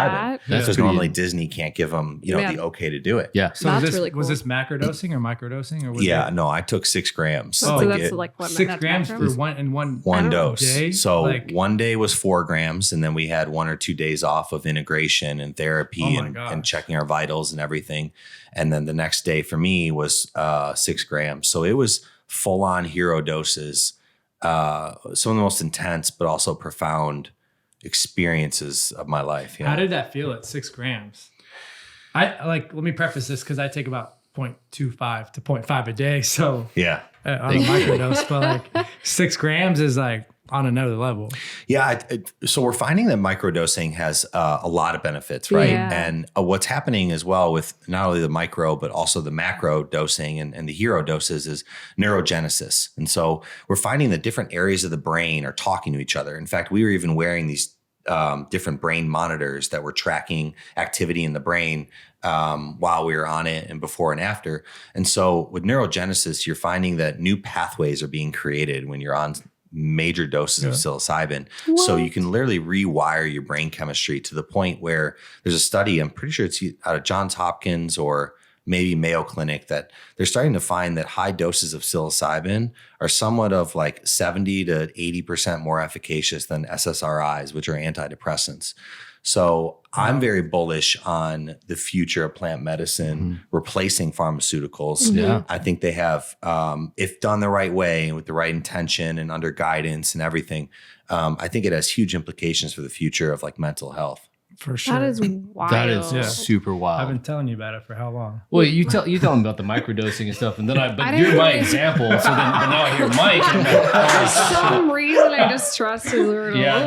Because normally Disney can't give them, the okay to do it. Yeah. So was this macrodosing or microdosing, or was no, I took 6 grams. So that's like what 6 grams for one dose. Day? So one day was 4 grams, and then we had 1 or 2 days off of integration and therapy and checking our vitals and everything. And then the next day for me was 6 grams. So it was full on hero doses, some of the most intense but also profound experiences of my life. How did that feel at 6 grams? Let me preface this because I take about 0.25 to 0.5 a day. So on a microdose, but like 6 grams is like on another level. Yeah. So we're finding that microdosing has a lot of benefits, right? Yeah. And what's happening as well with not only the micro, but also the macro dosing and the hero doses is neurogenesis. And so we're finding that different areas of the brain are talking to each other. In fact, we were even wearing these different brain monitors that were tracking activity in the brain while we were on it and before and after. And so with neurogenesis, you're finding that new pathways are being created when you're on major doses of psilocybin. What? So you can literally rewire your brain chemistry to the point where there's a study, I'm pretty sure it's out of Johns Hopkins or maybe Mayo Clinic, that they're starting to find that high doses of psilocybin are somewhat of like 70 to 80% more efficacious than SSRIs, which are antidepressants. So I'm very bullish on the future of plant medicine replacing pharmaceuticals. Yeah. I think they have, if done the right way and with the right intention and under guidance and everything, I think it has huge implications for the future of like mental health. For sure. That is wild. That is super wild. I've been telling you about it for how long? Well, you tell them about the microdosing and stuff, and then you're my example. So then, but now I hear Mike. And for some reason, I just trust his word. Yeah.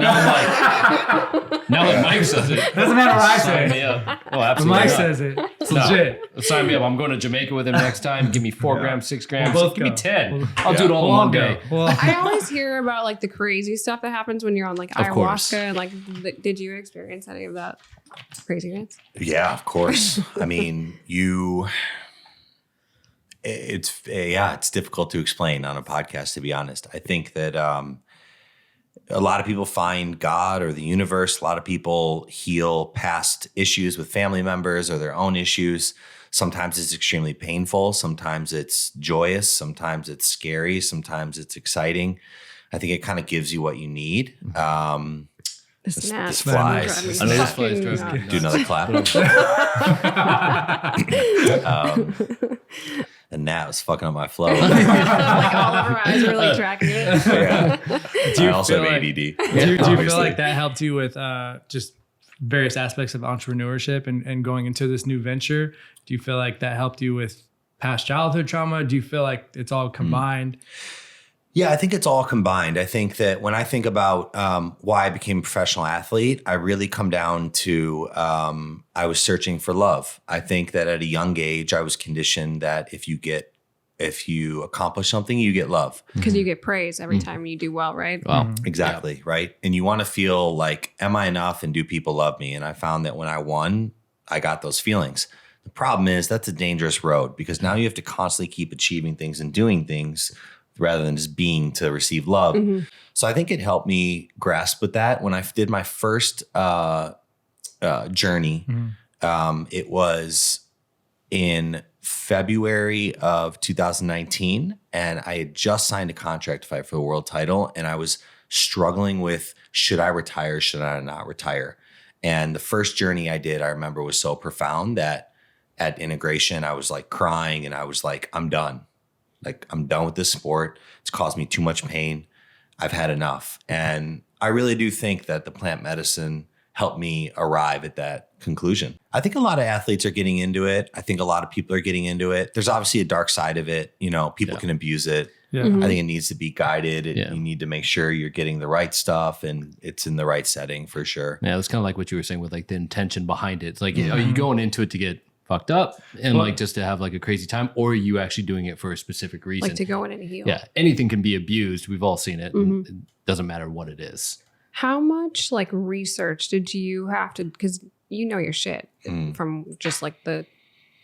Now that Mike says it, doesn't matter what I say. Yeah. Well, absolutely. Mike says it. It's legit. Sign me up. I'm going to Jamaica with him next time. Give me 4 grams, 6 grams. We'll both give me go. 10. I'll do it all in one day. Well, I always hear about like the crazy stuff that happens when you're on like Of course. ayahuasca and like, did you experience any of that craziness? Yeah, of course. I mean, it's difficult to explain on a podcast, to be honest. I think that a lot of people find God or the universe. A lot of people heal past issues with family members or their own issues. Sometimes it's extremely painful. Sometimes it's joyous. Sometimes it's scary. Sometimes it's exciting. I think it kind of gives you what you need. This flies. I know this flies. Do another clap. And now it's fucking up my flow. Like all of our eyes were like tracking it. Yeah. I also have ADD. Do you feel like that helped you with just various aspects of entrepreneurship and going into this new venture? Do you feel like that helped you with past childhood trauma? Do you feel like it's all combined? Yeah, I think it's all combined. I think that when I think about why I became a professional athlete, I really come down to I was searching for love. I think that at a young age, I was conditioned that if you accomplish something, you get love. Because you get praise every time you do well, right? Well, exactly, right? And you want to feel like, am I enough and do people love me? And I found that when I won, I got those feelings. The problem is that's a dangerous road because now you have to constantly keep achieving things and doing things rather than just being to receive love. So I think it helped me grasp with that. When I did my first journey, it was in February of 2019. And I had just signed a contract to fight for the world title. And I was struggling with, should I retire? Should I not retire? And the first journey I did, I remember was so profound that at integration, I was like crying and I was like, I'm done. Like, I'm done with this sport. It's caused me too much pain. I've had enough. And I really do think that the plant medicine helped me arrive at that conclusion. I think a lot of athletes are getting into it. I think a lot of people are getting into it. There's obviously a dark side of it. You know, people can abuse it. I think it needs to be guided. You need to make sure you're getting the right stuff and it's in the right setting for sure. Yeah, it's kind of like what you were saying with like the intention behind it. It's like, are you going into it to get fucked up and like just to have like a crazy time, or are you actually doing it for a specific reason? Like to go in and heal. Yeah, anything can be abused. We've all seen it. And it doesn't matter what it is. How much like research did you have to, because you know your shit from just like the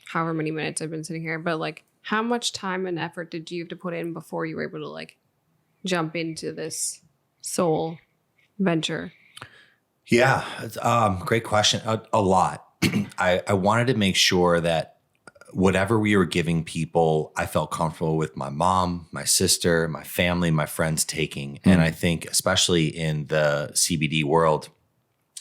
however many minutes I've been sitting here, but like how much time and effort did you have to put in before you were able to like jump into this soul venture? Yeah, great question. A lot. I wanted to make sure that whatever we were giving people, I felt comfortable with my mom, my sister, my family, my friends taking. And I think especially in the CBD world,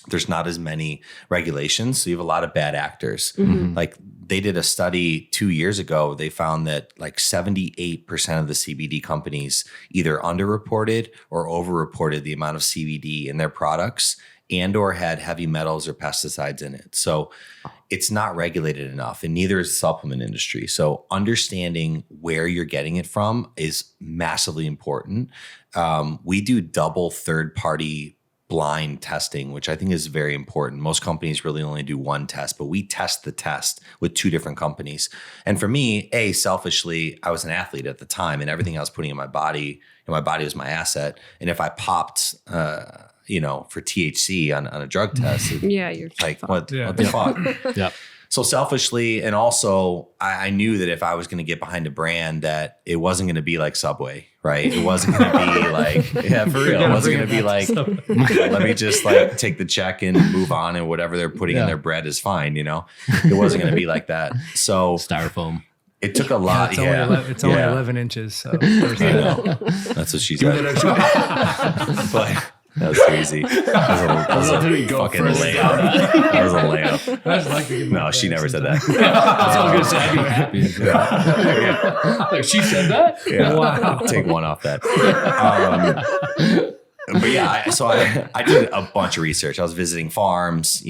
there's not as many regulations. So you have a lot of bad actors. Like they did a study 2 years ago. They found that like 78% of the CBD companies either underreported or overreported the amount of CBD in their products and or had heavy metals or pesticides in it. So it's not regulated enough, and neither is the supplement industry. So understanding where you're getting it from is massively important. We do double third-party blind testing, which I think is very important. Most companies really only do one test, but we test the test with 2 different companies. And for me, selfishly, I was an athlete at the time, and everything I was putting in my body was my asset. And if I popped, for THC on a drug test, you're like, what the fuck? Yeah. So selfishly, and also I knew that if I was going to get behind a brand, that it wasn't going to be like Subway, right? It wasn't going to be like, for real. It wasn't going to be like, let me just like take the check and move on, and whatever they're putting in their bread is fine. It wasn't going to be like that. So styrofoam. It took a lot. It's only 11 inches. So that's what she said. But that was crazy. That was a fucking layup. That was a layup. No, she never said that. That's all I was going to say. I'd be happy. Like, she said that? Yeah. Wow. Take one off that. But yeah, I did a bunch of research. I was visiting farms.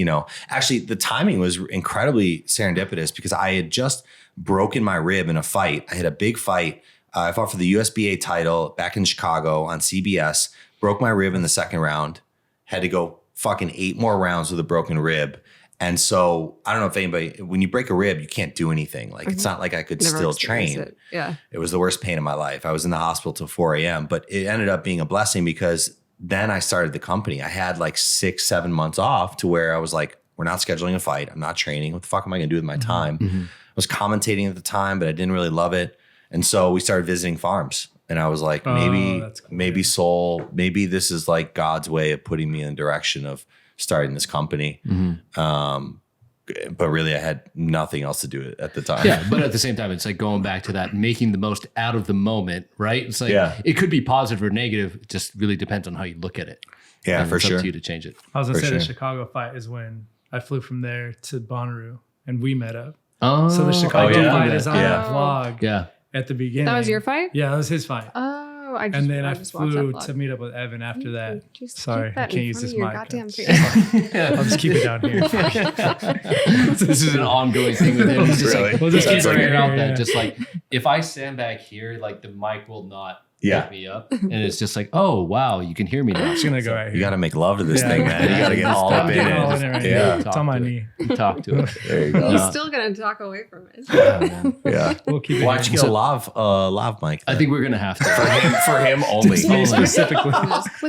Actually, the timing was incredibly serendipitous because I had just broken my rib in a fight. I had a big fight. I fought for the USBA title back in Chicago on CBS. Broke my rib in the second round, had to go fucking 8 more rounds with a broken rib. And so I don't know if anybody, when you break a rib, you can't do anything. Like, it's not like I could still train. It was the worst pain of my life. I was in the hospital till 4 a.m., but it ended up being a blessing because then I started the company. I had like 6-7 months off to where I was like, we're not scheduling a fight. I'm not training. What the fuck am I going to do with my time? I was commentating at the time, but I didn't really love it. And so we started visiting farms. And I was like, maybe Soul, maybe this is like God's way of putting me in the direction of starting this company. But really, I had nothing else to do at the time. Yeah, but at the same time, it's like going back to that, making the most out of the moment, right? It's like, it could be positive or negative. It just really depends on how you look at it. Yeah, and for it's sure. Up to you to change it. I was going to say the Chicago fight is when I flew from there to Bonnaroo and we met up. Oh, so the Chicago fight is on the vlog. Yeah. At the beginning. That was your fight? Yeah, that was his fight. Oh, and then I flew to meet up with Evan after that. Sorry, I can't use this mic. I'll just keep it down here. This is an ongoing thing with him. He's just like, we'll just keep figuring out that just like, if I stand back here, like the mic will not pick me up. And it's just like, oh, wow, you can hear me now. It's gonna go right here. You got to make love to this thing, man. You got to get all up in it. Right it's on my knee. Talk to it. There you go. He's still gonna talk away from it. Yeah. We'll keep it. Why don't you get a lav mic? I think we're going to have to. For him only. Me specifically.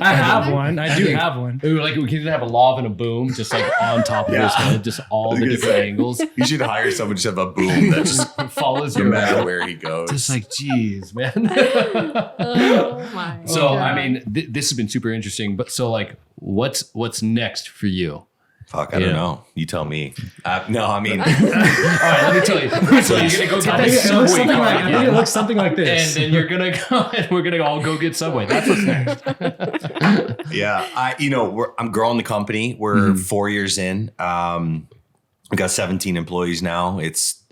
I have one. I do have one. We can have a lav and a boom just like on top of his head, just all the different angles. You should hire someone to have a boom that just follows no you matter where he goes. Just like, geez, man. Oh my. So, I mean, this has been super interesting. But so, like, what's next for you? Fuck, I don't know. You tell me. No, I mean. All right, let me tell you. So you're gonna go get this Subway card I think it looks something like this. and then you're gonna go, and we're gonna all go get Subway. That's what's next. Yeah, I'm growing the company. We're 4 years in. We got 17 employees now. It's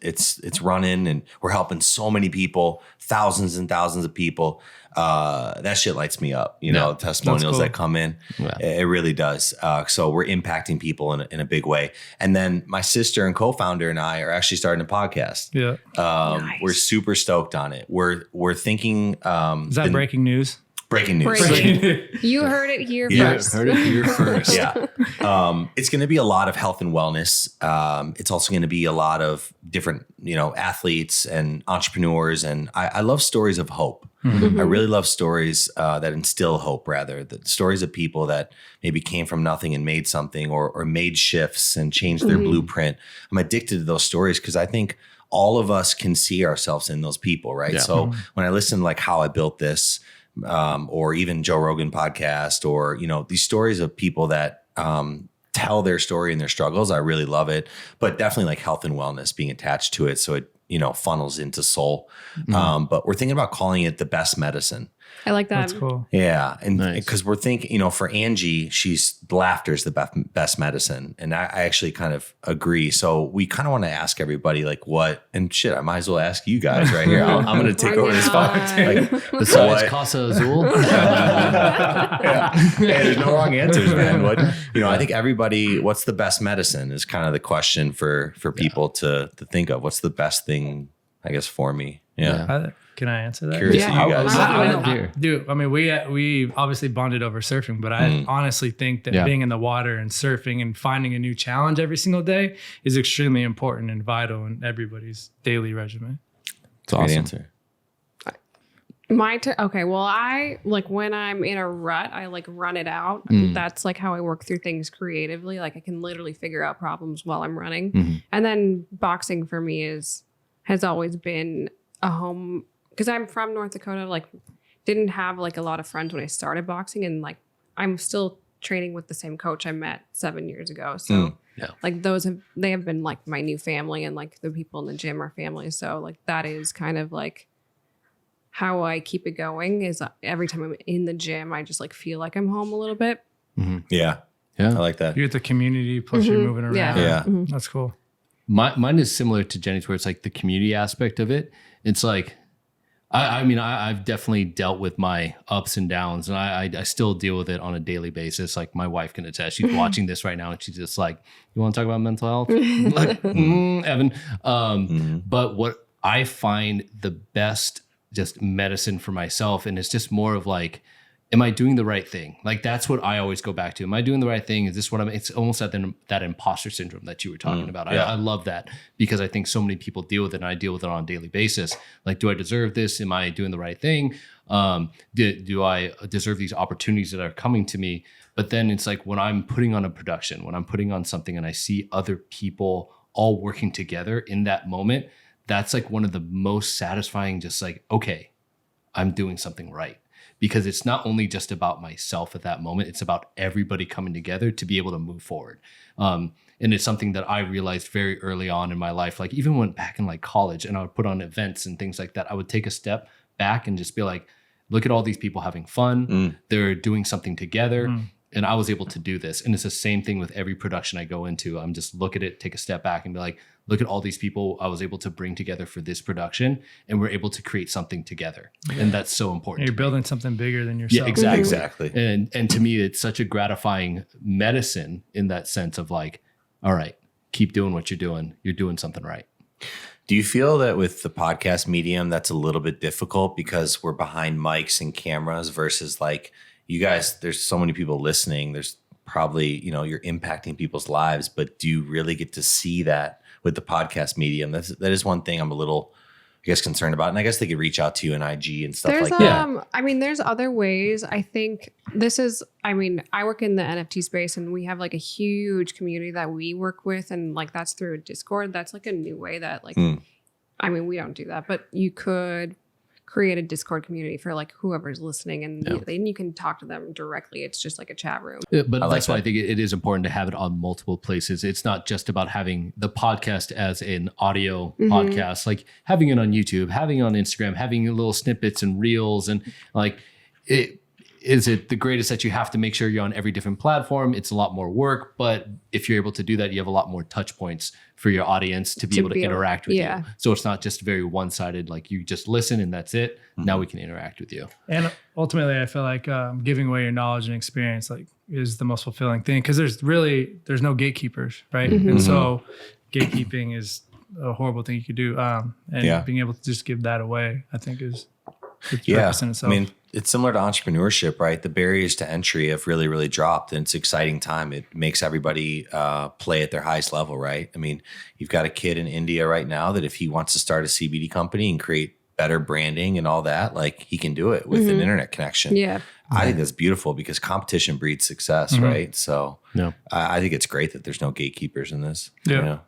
running, and we're helping so many people, thousands and thousands of people. That shit lights me up. Testimonials that come in, it really does. So we're impacting people in a big way. And then my sister and co-founder and I are actually starting a podcast. Yeah, Nice. We're super stoked on it. We're thinking. Is that breaking news? Breaking news. You heard it here first. Heard it here first. Yeah. It's going to be a lot of health and wellness. It's also going to be a lot of different, athletes and entrepreneurs. And I love stories of hope. Mm-hmm. I really love stories that instill hope, rather. The stories of people that maybe came from nothing and made something or made shifts and changed their blueprint. I'm addicted to those stories because I think all of us can see ourselves in those people, right? Yeah. So when I listen to like How I Built This, or even Joe Rogan podcast, or, these stories of people that tell their story and their struggles, I really love it. But definitely like health and wellness being attached to it. So it, funnels into soul. But we're thinking about calling it the best medicine. I like that. That's cool. Yeah. And because we're thinking, for Angie, laughter is the best medicine. And I actually kind of agree. So we kind of want to ask everybody like what, and shit, I might as well ask you guys right here. I'm going to take over this spot. Like, besides Casa Azul. Yeah. There's no wrong answers, man. I think everybody, what's the best medicine is kind of the question for people to think of. What's the best thing, I guess, for me? Yeah. Can I answer that? Curious to you guys. Dude, I mean, we obviously bonded over surfing, but I honestly think that being in the water and surfing and finding a new challenge every single day is extremely important and vital in everybody's daily regimen. It's awesome. Great answer. My turn. Okay. Well, I when I'm in a rut, I run it out. That's how I work through things creatively. I can literally figure out problems while I'm running. And then boxing for me has always been a home, because I'm from North Dakota. Didn't have a lot of friends when I started boxing, and I'm still training with the same coach I met 7 years ago. So they have been my new family, and the people in the gym are family. So that is kind of how I keep it going. Is every time I'm in the gym, I just feel like I'm home a little bit. Mm-hmm. Yeah, I like that. You get the community, plus you're moving around. Yeah. That's cool. Mine is similar to Jenny's, where it's the community aspect of it. It's I've definitely dealt with my ups and downs, and I still deal with it on a daily basis. My wife can attest. She's watching this right now, and she's just like, "You want to talk about mental health?" Evan. But what I find the best just medicine for myself, and it's just more of am I doing the right thing? That's what I always go back to. Am I doing the right thing? Is this what it's almost that imposter syndrome that you were talking about. Yeah. I love that, because I think so many people deal with it, and I deal with it on a daily basis. Do I deserve this? Am I doing the right thing? Do I deserve these opportunities that are coming to me? But then it's when I'm putting on a production, when I'm putting on something and I see other people all working together in that moment, that's one of the most satisfying, just okay, I'm doing something right. Because it's not only just about myself at that moment, it's about everybody coming together to be able to move forward. And it's something that I realized very early on in my life. Even when back in college, and I would put on events and things like that, I would take a step back and just be look at all these people having fun. They're doing something together. And I was able to do this. And it's the same thing with every production I go into. I'm just look at it, take a step back and be look at all these people I was able to bring together for this production, and we're able to create something together. And that's so important. You're building something bigger than yourself. Yeah, exactly. And to me, it's such a gratifying medicine in that sense of all right, keep doing what you're doing. You're doing something right. Do you feel that with the podcast medium, that's a little bit difficult because we're behind mics and cameras versus like you guys, there's so many people listening. There's probably, you're impacting people's lives, but do you really get to see that with the podcast medium? That is one thing I'm a little, I guess, concerned about. And I guess they could reach out to you in IG and stuff like that. I mean, there's other ways. I think I work in the NFT space and we have like a huge community that we work with. And like, that's through Discord. That's like a new way that like, we don't do that, but you could create a Discord community for like whoever's listening and then you can talk to them directly. It's just like a chat room. But that's why I think it is important to have it on multiple places. It's not just about having the podcast as an audio podcast, like having it on YouTube, having it on Instagram, having little snippets and reels and like is it the greatest that you have to make sure you're on every different platform? It's a lot more work, but if you're able to do that, you have a lot more touch points for your audience to be able to interact with you. So it's not just very one-sided, like you just listen and that's it. Now we can interact with you. And ultimately, I feel like giving away your knowledge and experience like is the most fulfilling thing because there's no gatekeepers, right? And so gatekeeping is a horrible thing you could do. And being able to just give that away, I think is purpose in itself. I mean, it's similar to entrepreneurship, right? The barriers to entry have really, really dropped and it's an exciting time. It makes everybody play at their highest level, right? I mean, you've got a kid in India right now that if he wants to start a CBD company and create better branding and all that, like he can do it with an internet connection. Yeah. I think that's beautiful because competition breeds success, right? So I think it's great that there's no gatekeepers in this. Yeah.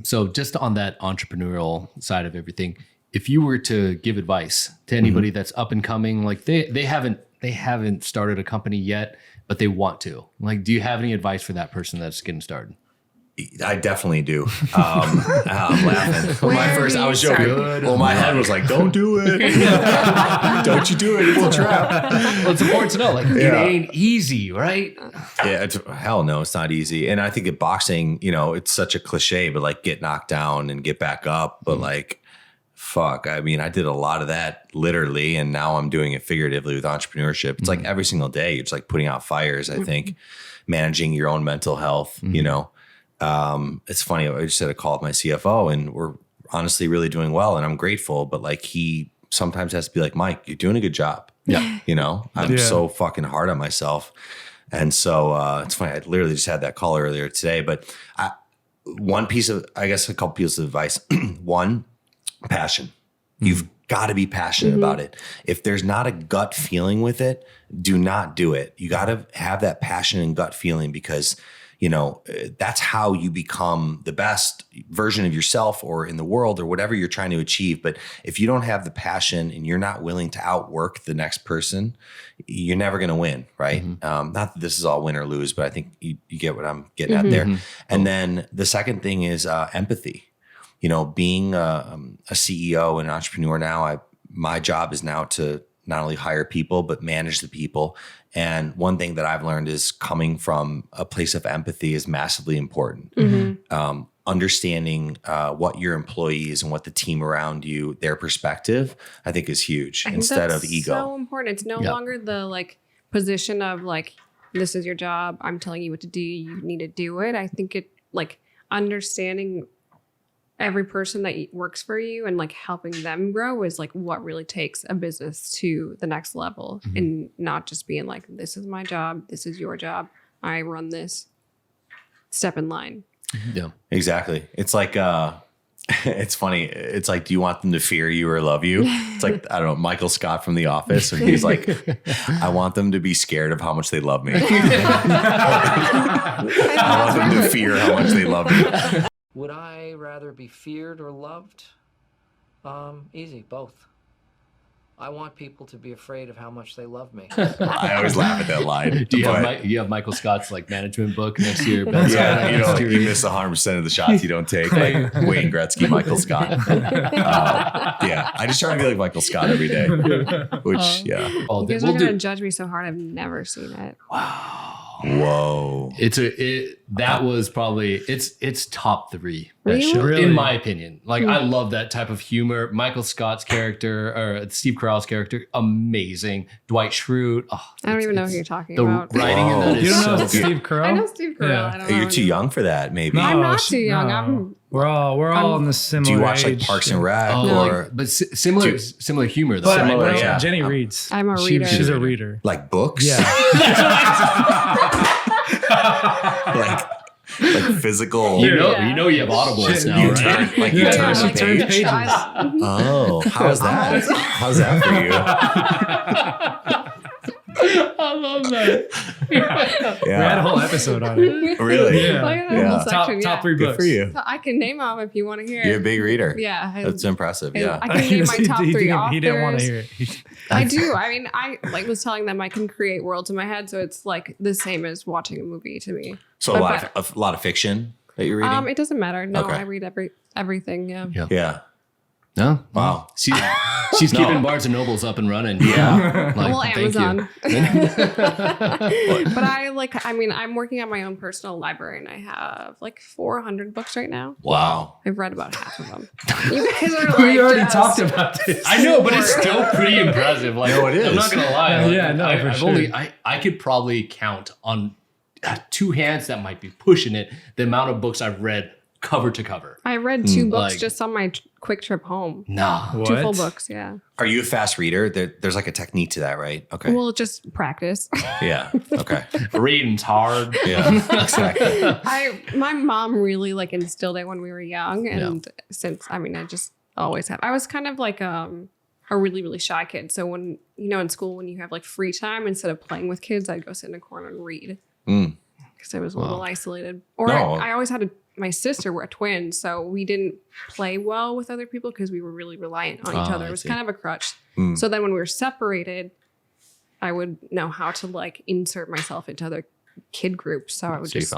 So just on that entrepreneurial side of everything, if you were to give advice to anybody that's up and coming, like they haven't started a company yet, but they want to, like, do you have any advice for that person that's getting started? I definitely do. I'm laughing. I was joking. Well, my head was like, don't do it. Don't you do it. It's a trap. Well, it's important to know, like, it ain't easy, right? Yeah, hell no, it's not easy. And I think in boxing, it's such a cliche, but like get knocked down and get back up. But like, fuck, I mean, I did a lot of that literally, and now I'm doing it figuratively with entrepreneurship. It's like every single day, it's like putting out fires, I think, managing your own mental health, It's funny, I just had a call with my CFO and we're honestly really doing well and I'm grateful, but like he sometimes has to be like, Mike, you're doing a good job. Yeah. I'm so fucking hard on myself. And so it's funny, I literally just had that call earlier today, but a couple pieces of advice. One, passion. You've got to be passionate about it. If there's not a gut feeling with it, do not do it. You got to have that passion and gut feeling because, that's how you become the best version of yourself or in the world or whatever you're trying to achieve. But if you don't have the passion and you're not willing to outwork the next person, you're never going to win, right? Not that this is all win or lose, but I think you get what I'm getting at there. And then the second thing is empathy. Being a CEO and an entrepreneur now, my job is now to not only hire people, but manage the people. And one thing that I've learned is coming from a place of empathy is massively important. Understanding what your employees and what the team around you, their perspective, I think is huge instead of ego. So important. It's no longer the like position of like, this is your job. I'm telling you what to do. You need to do it. I think it like understanding every person that works for you and like helping them grow is like what really takes a business to the next level and not just being like, this is my job. This is your job. I run this. Step in line. Yeah, exactly. It's like, it's funny. It's like, do you want them to fear you or love you? It's like, I don't know, Michael Scott from The Office. And he's like, I want them to be scared of how much they love me. I want them to fear how much they love me. Would I rather be feared or loved? Easy, both. I want people to be afraid of how much they love me. I always laugh at that line. Do you have Michael Scott's like management book next to your bedside? You miss 100% of the shots you don't take, like Wayne Gretzky, Michael Scott. I just try to be like Michael Scott every day. Which, you guys are going to judge me so hard. I've never seen it. Wow. Whoa. That was probably it's top 3 Really? show, Really? in my opinion. Like I love that type of humor. Michael Scott's character or Steve Carell's character, amazing. Dwight Schrute. Oh, I don't even know who you're talking the about. writing in that You is don't know so good. Steve Carell? I know Steve Carell. Yeah. I don't know. You're too young for that, maybe. No, I'm not too young. We're all in the similar. Do you watch like age. Parks and Rec or but similar humor though. But right? Similar, but yeah. Jenny reads. I'm a reader. She's a reader. like books? Yeah. like physical. You know, Yeah. you have audibles now, You right? turn, like you Yeah, turn she the turned page. pages. Oh, how's that? How's that for you? I love that. We had a whole episode on it. Really? Yeah. Like a Yeah. whole section, Top 3 Good books. for you. So I can name them if you want to hear You're a it. big reader. Yeah. That's impressive. Yeah. I can name my top 3 authors. He didn't want to hear it. I do. I mean, I was telling them I can create worlds in my head, so it's like the same as watching a movie to me. So But a lot of fiction that you're reading? It doesn't matter. No, Okay. I read everything. Yeah. Yeah. No, Wow. she's keeping Barnes and Nobles up and running. Yeah. Like, Well, thank Amazon. you. But I'm working on my own personal library, and I have like 400 books right now. Wow. I've read about half of them. You guys are like, We already just- talked about this. I know, but it's still pretty impressive. Like, No, it is. I'm not gonna lie. Yeah, no, for sure. I could probably count on 2 hands that might be pushing it. The amount of books I've read cover to cover. I read 2 books like- just on my quick trip home. Nah. 2 full books, yeah. Are you a fast reader? There's like a technique to that, right? Okay. Well, just practice. Yeah. Okay. Reading's hard. Yeah. Exactly. My mom really like instilled it when we were young, and since I just always have. I was kind of like a really, really shy kid. So when in school when you have like free time, instead of playing with kids, I'd go sit in a corner and read because I was a little isolated. Or I always had my sister, we're twins, so we didn't play well with other people because we were really reliant on each other. It was kind of a crutch. So then when we were separated, I would know how to like insert myself into other kid groups. So I would just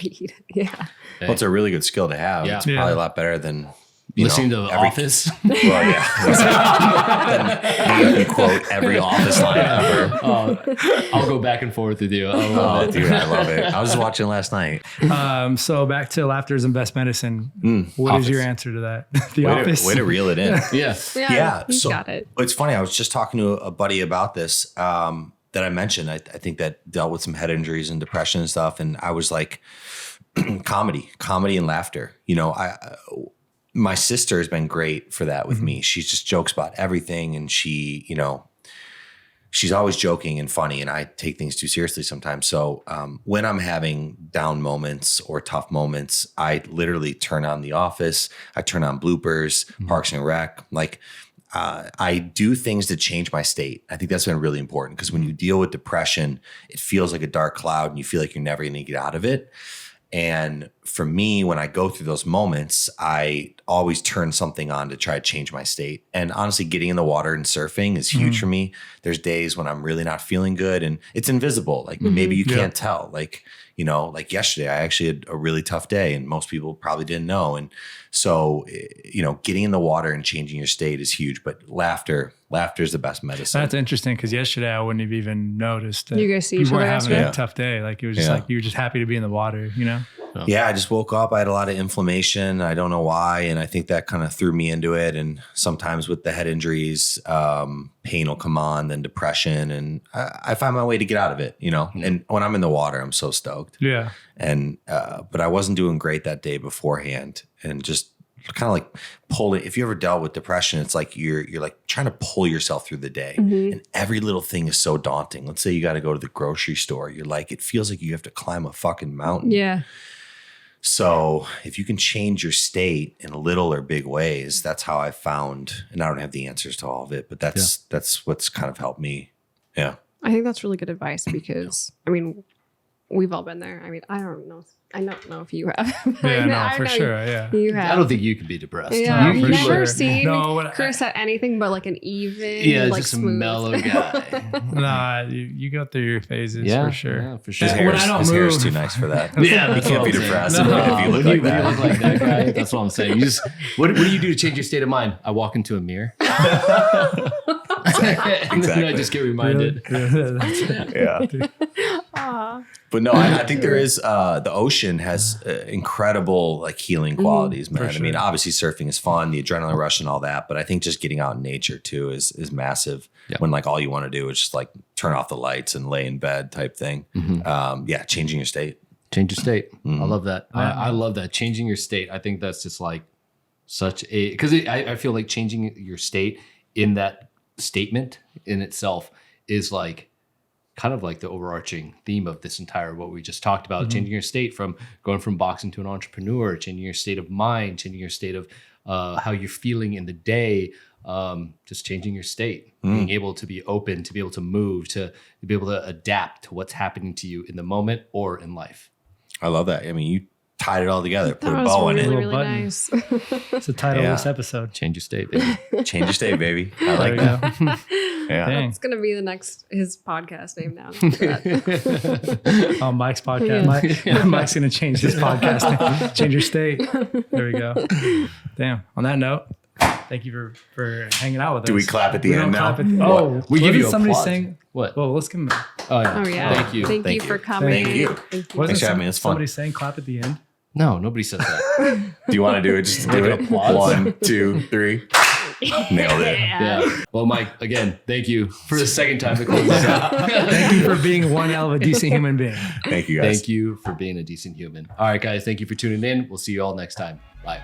read. Yeah. Well, it's a really good skill to have. Yeah. It's probably a lot better than listening to The Office. Well, yeah. You can quote every Office line ever. I'll go back and forth with you. I love it. Dude, I love it. I was just watching last night. So back to laughter is the best medicine. What Office. is your answer to that? The Way Office. to reel it in. Yeah. Yeah. You So got it. it's funny. I was just talking to a buddy about this that I mentioned. I think that dealt with some head injuries and depression and stuff. And I was like, comedy and laughter. My sister has been great for that with me. She just jokes about everything, and she's always joking and funny, and I take things too seriously sometimes. So when I'm having down moments or tough moments, I literally turn on The Office. I turn on bloopers, Parks and Rec. Like I do things to change my state. I think that's been really important because when you deal with depression, it feels like a dark cloud and you feel like you're never going to get out of it. And for me, when I go through those moments, I always turn something on to try to change my state. And honestly, getting in the water and surfing is huge for me. There's days when I'm really not feeling good and it's invisible. Like maybe you can't tell. Like yesterday, I actually had a really tough day and most people probably didn't know. And so, getting in the water and changing your state is huge. But laughter is the best medicine. That's interesting because yesterday I wouldn't have even noticed that You guys see each you were other having yesterday? a tough day. Like it was just like you were just happy to be in the water, Yeah, I just woke up. I had a lot of inflammation. I don't know why. And I think that kind of threw me into it. And sometimes with the head injuries, pain will come on, then depression. And I find my way to get out of it, And when I'm in the water, I'm so stoked. Yeah. And, but I wasn't doing great that day beforehand. And just kind of like pulling, if you ever dealt with depression, it's like you're like trying to pull yourself through the day. And every little thing is so daunting. Let's say you got to go to the grocery store. You're like, it feels like you have to climb a fucking mountain. Yeah. So if you can change your state in little or big ways, that's how I found, and I don't have the answers to all of it, but that's what's kind of helped me. Yeah. I think that's really good advice because we've all been there. I don't know if you have. Yeah, no, for sure. Yeah. You have. I don't think you can be depressed. Yeah, for you've never sure. seen No, Chris at anything but like an even, like just a smooth. mellow guy. Nah, you go through your phases for sure. Yeah, for sure. His hair is too nice for that. Yeah, He that's can't what be I'm depressed saying. if you look like that. You look like that guy. That's what I'm saying. You just, what do you do to change your state of mind? I walk into a mirror. And then I just get reminded. Yeah. Aw. But But no, I think there is the ocean has incredible like healing qualities, man. Sure. I mean, obviously surfing is fun, the adrenaline rush and all that, but I think just getting out in nature too is massive. When like all you want to do is just like turn off the lights and lay in bed type thing. Changing your state. Change your state. I love that. I love that. Changing your state. I think that's just like such a, because I feel like changing your state in that statement in itself is like kind of like the overarching theme of this entire, what we just talked about, changing your state from going from boxing to an entrepreneur, changing your state of mind, changing your state of how you're feeling in the day, just changing your state, being able to be open, to be able to move, to be able to adapt to what's happening to you in the moment or in life. I love that. I mean, you tied it all together, put a bow in it. Really nice. It's the title of this episode. Change your state, baby. Change your state, baby. I like that. That's going to be his podcast name now. On Mike's podcast. Yeah. Mike's going to change his podcast name. Change your state. There we go. Damn. On that note, thank you for hanging out with us. Do we clap at the end now? We give you applause. Saying? What? Well, let's give him. Oh yeah. Thank you. Thank you for coming. Thank you. Thanks for having me. It's fun. Somebody saying clap at the end? No, nobody says that. Do you want to do it? Just do it. Applause. 1, 2, 3. Nailed it. Yeah. Well, Mike, again, thank you for the second time to close this out. Thank you for being one hell of a decent human being. Thank you, guys. Thank you for being a decent human. All right, guys. Thank you for tuning in. We'll see you all next time. Bye.